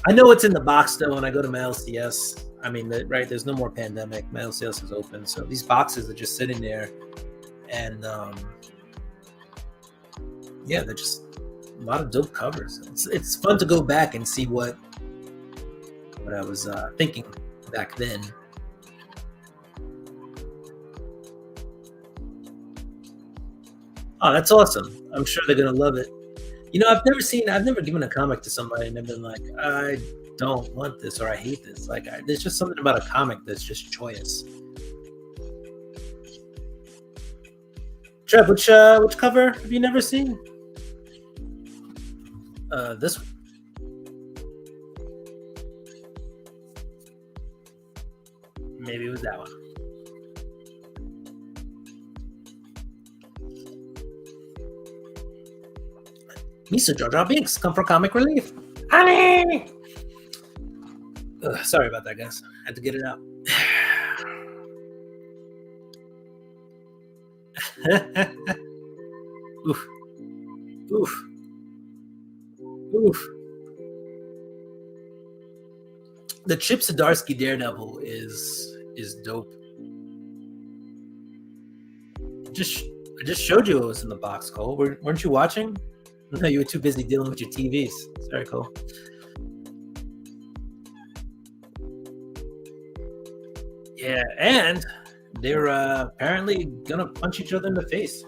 I know it's in the box though when I go to my LCS. I mean, right, there's no more pandemic. My LCS is open. So these boxes are just sitting there. And yeah, they're just a lot of dope covers. It's fun to go back and see what I was thinking back then. Oh, that's awesome. I'm sure they're gonna love it. You know, I've never given a comic to somebody and they've been like, I don't want this or I hate this. Like, there's just something about a comic that's just joyous. Trev, which cover have you never seen? This one. Maybe it was that one. Misa Jar Jar Binks come for comic relief. Honey! Sorry about that, guys. Had to get it out. Oof. Oof. Oof. The Chip Zdarsky Daredevil is dope. I just showed you what was in the box, Cole. Weren't you watching? No, you were too busy dealing with your TVs. Sorry, Cole. Yeah, and they're apparently gonna punch each other in the face.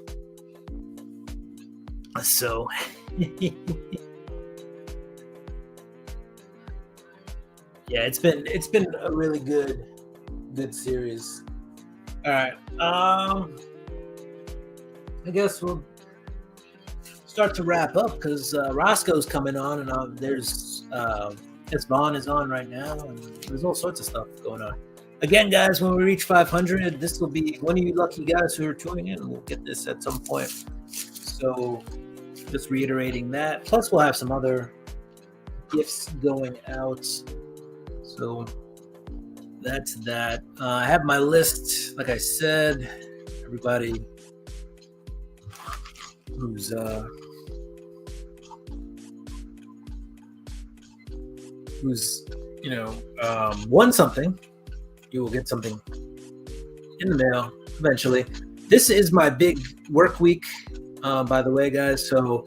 So yeah, it's been a really good series. All right, I guess we'll start to wrap up because Roscoe's coming on, and there's Vaughn is on right now, and there's all sorts of stuff going on. Again, guys, when we reach 500, this will be one of you lucky guys who are tuning in. We'll get this at some point. So just reiterating that. Plus, we'll have some other gifts going out. So that's that. I have my list, like I said. Everybody who's won something, you will get something in the mail eventually. This is my big work week, by the way, guys. So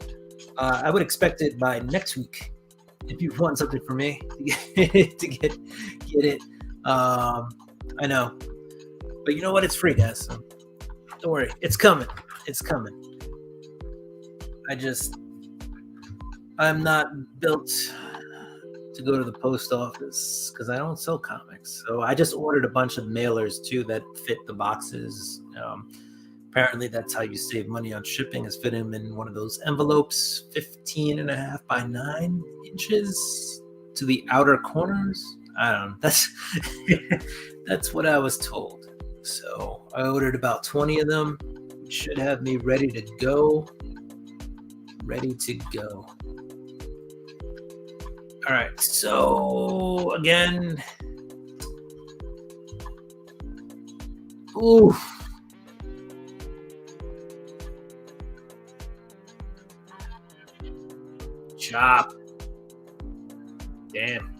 I would expect it by next week. If you want something from me to get it, I know, but you know what? It's free, guys. So don't worry, it's coming. It's coming. I'm not built to go to the post office because I don't sell comics. So I just ordered a bunch of mailers too that fit the boxes. Apparently that's how you save money on shipping, is fit them in one of those envelopes, 15.5 by 9 inches to the outer corners. I don't know. That's what I was told. So I ordered about 20 of them. It should have me ready to go. All right, so again, ooh, chop, damn.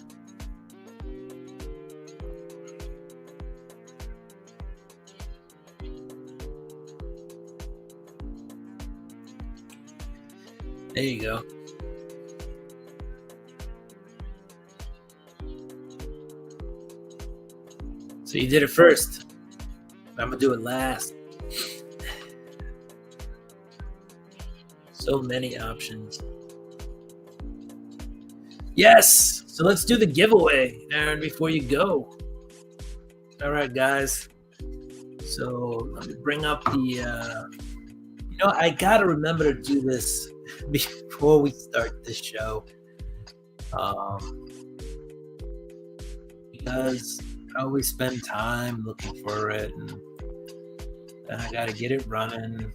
There you go. So you did it first. I'm gonna do it last. So many options. Yes. So let's do the giveaway, Aaron, before you go. All right, guys. So let me bring up the. I gotta remember to do this before we start this show, because I always spend time looking for it, and then I gotta get it running.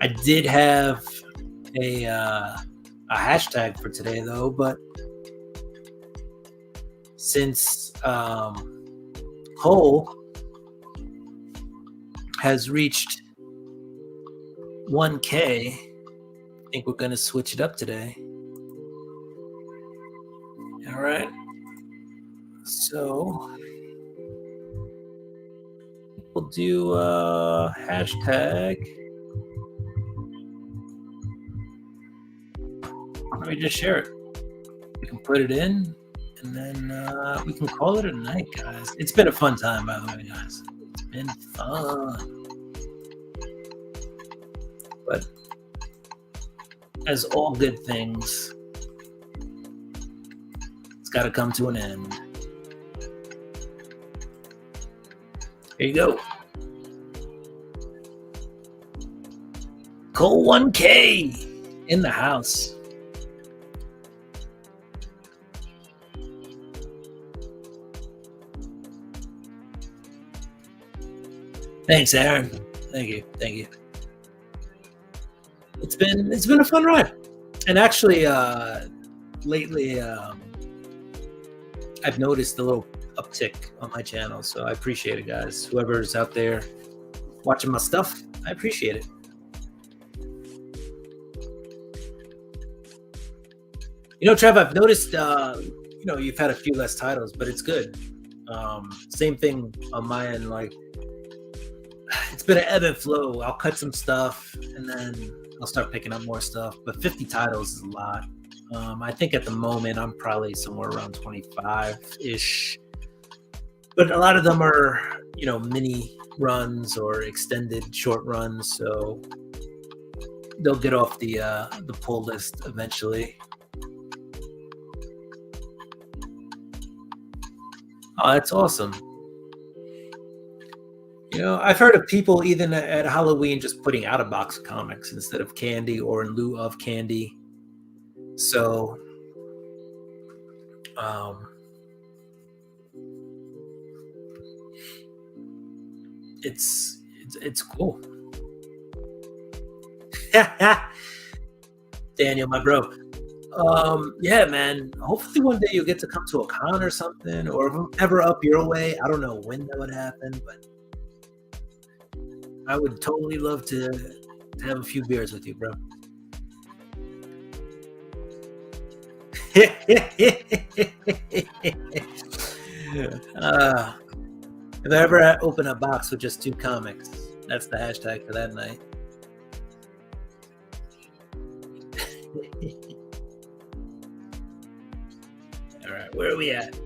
I did have a hashtag for today though, but since Cole has reached 1K, I think we're gonna switch it up today. All right. So we'll do hashtag. Let me just share it. We can put it in, and then we can call it a night, guys. It's been a fun time, by the way, guys. It's been fun. But as all good things, it's got to come to an end. Here you go. Cole 1K in the house. Thanks, Aaron. Thank you. It's been a fun ride, and actually, lately, I've noticed a little uptick on my channel, so I appreciate it, guys. Whoever's out there watching my stuff, I appreciate it. Trev, I've noticed, you've had a few less titles, but it's good. Same thing on my end. Like, it's been an ebb and flow. I'll cut some stuff, and then I'll start picking up more stuff. But 50 titles is a lot. I think at the moment I'm probably somewhere around 25-ish. But a lot of them are, mini runs or extended short runs, so they'll get off the pull list eventually. Oh, that's awesome. I've heard of people even at Halloween just putting out a box of comics instead of candy or in lieu of candy. So, it's cool. Daniel, my bro. Yeah, man. Hopefully one day you'll get to come to a con or something, or if I'm ever up your way. I don't know when that would happen, but I would totally love to have a few beers with you, bro. If I ever open a box with just 2 comics, that's the hashtag for that night. All right, where are we at?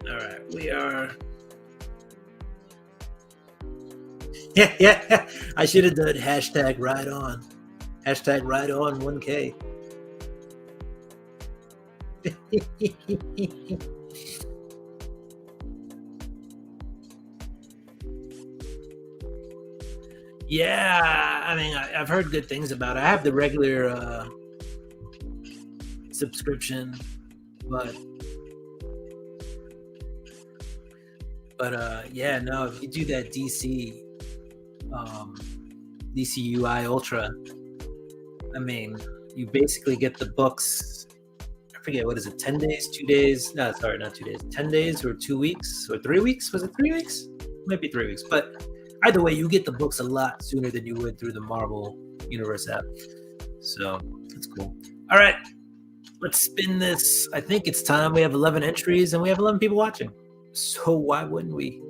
All right, we are. Yeah. I should have done hashtag ride on. Hashtag ride on 1K. Yeah, I mean, I've heard good things about it. I have the regular subscription, but yeah, no, if you do that DC UI Ultra, I mean, you basically get the books. I forget, what is it, 10 days, 2 days? No, sorry, not 2 days. 10 days or 2 weeks or 3 weeks? Was it 3 weeks? Might be 3 weeks. But either way, you get the books a lot sooner than you would through the Marvel Universe app. So that's cool. All right, let's spin this. I think it's time. We have 11 entries and we have 11 people watching. So why wouldn't we?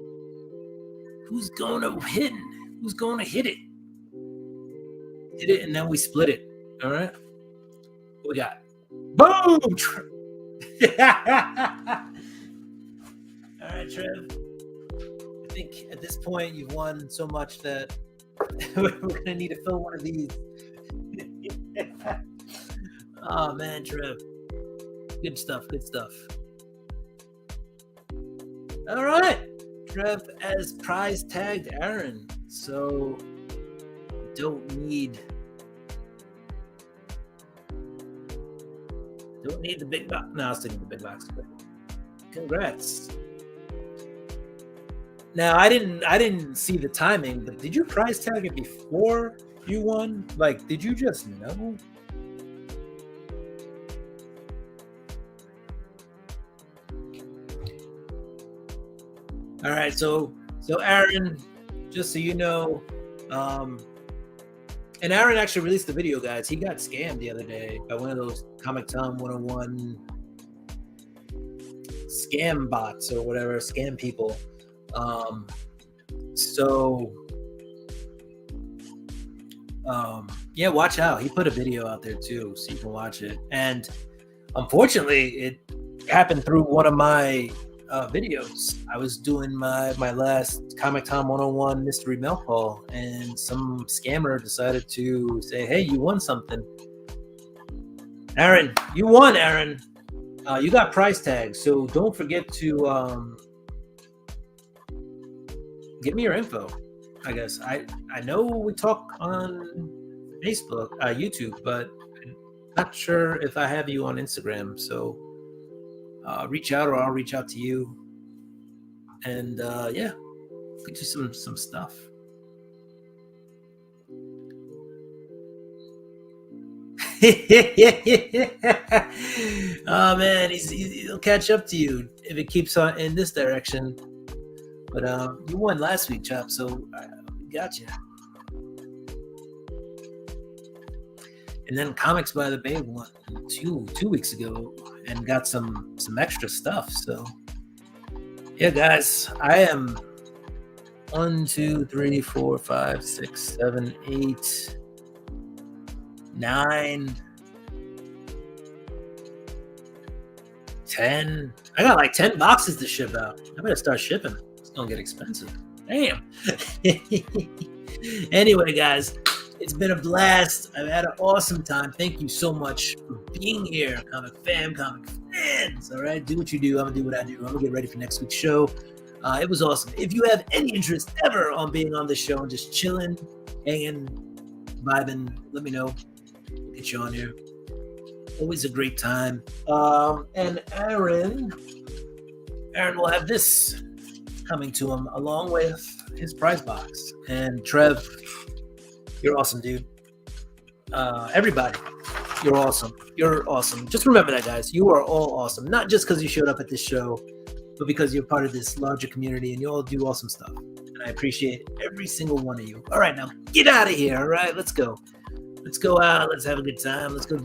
Who's going to hit? Who's going to hit it? Hit it, and then we split it. All right. What we got? Boom! All right, Trev. I think at this point you've won so much that we're gonna need to fill one of these. Oh man, Trev. Good stuff. Good stuff. All right, Trev has prize tagged Aaron, so don't need the big box. No, I'll still need the big box. But congrats. Now I didn't see the timing, but did you prize tag it before you won? Like, did you just know? All right, so Aaron, just so you know, and Aaron actually released the video, guys. He got scammed the other day by one of those Comic Tom 101 scam bots or whatever, scam people. Yeah, watch out. He put a video out there too, so you can watch it. And unfortunately, it happened through one of my videos. I was doing my last Comic Tom 101 mystery mail call, and some scammer decided to say, "Hey, you won something, Aaron. You won, Aaron. You got prize tags. So don't forget to give me your info." I guess I know we talk on Facebook, YouTube, but I'm not sure if I have you on Instagram. So reach out, or I'll reach out to you, and yeah, get you some stuff. Oh man, he'll catch up to you if it keeps on in this direction. But you won last week, Chop, so I got you. And then Comics by the Bay won two weeks ago and got some extra stuff. So yeah, guys, I am 1, 2, 3, 4, 5, 6, 7, 8, 9, 10. I got like 10 boxes to ship out. I better start shipping. It's gonna get expensive. Damn. Anyway, guys, it's been a blast. I've had an awesome time. Thank you so much for being here, comic fans. All right, do what you do. I'm gonna do what I do. I'm gonna get ready for next week's show. It was awesome. If you have any interest ever on being on this show and just chilling, hanging, vibing, let me know. We'll get you on here. Always a great time. And Aaron will have this coming to him along with his prize box. And Trev, you're awesome, dude. Everybody, you're awesome. You're awesome. Just remember that, guys. You are all awesome. Not just because you showed up at this show, but because you're part of this larger community and you all do awesome stuff. And I appreciate every single one of you. All right, now get out of here. All right, let's go. Let's go out. Let's have a good time. Let's go.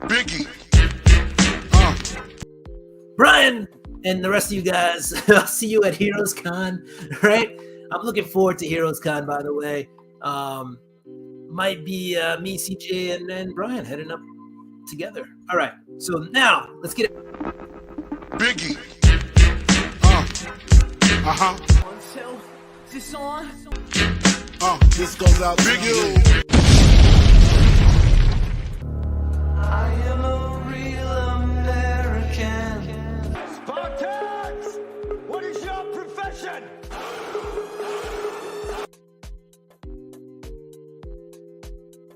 Biggie.
Brian and the rest of you guys, I'll see you at Heroes Con, right? I'm looking forward to Heroes Con, by the way. Might be me, CJ, and Brian heading up together. All right, so now let's get it.
Biggie.
Until this on.
This goes out to you.
I am a real American.
Spartans! What is your profession?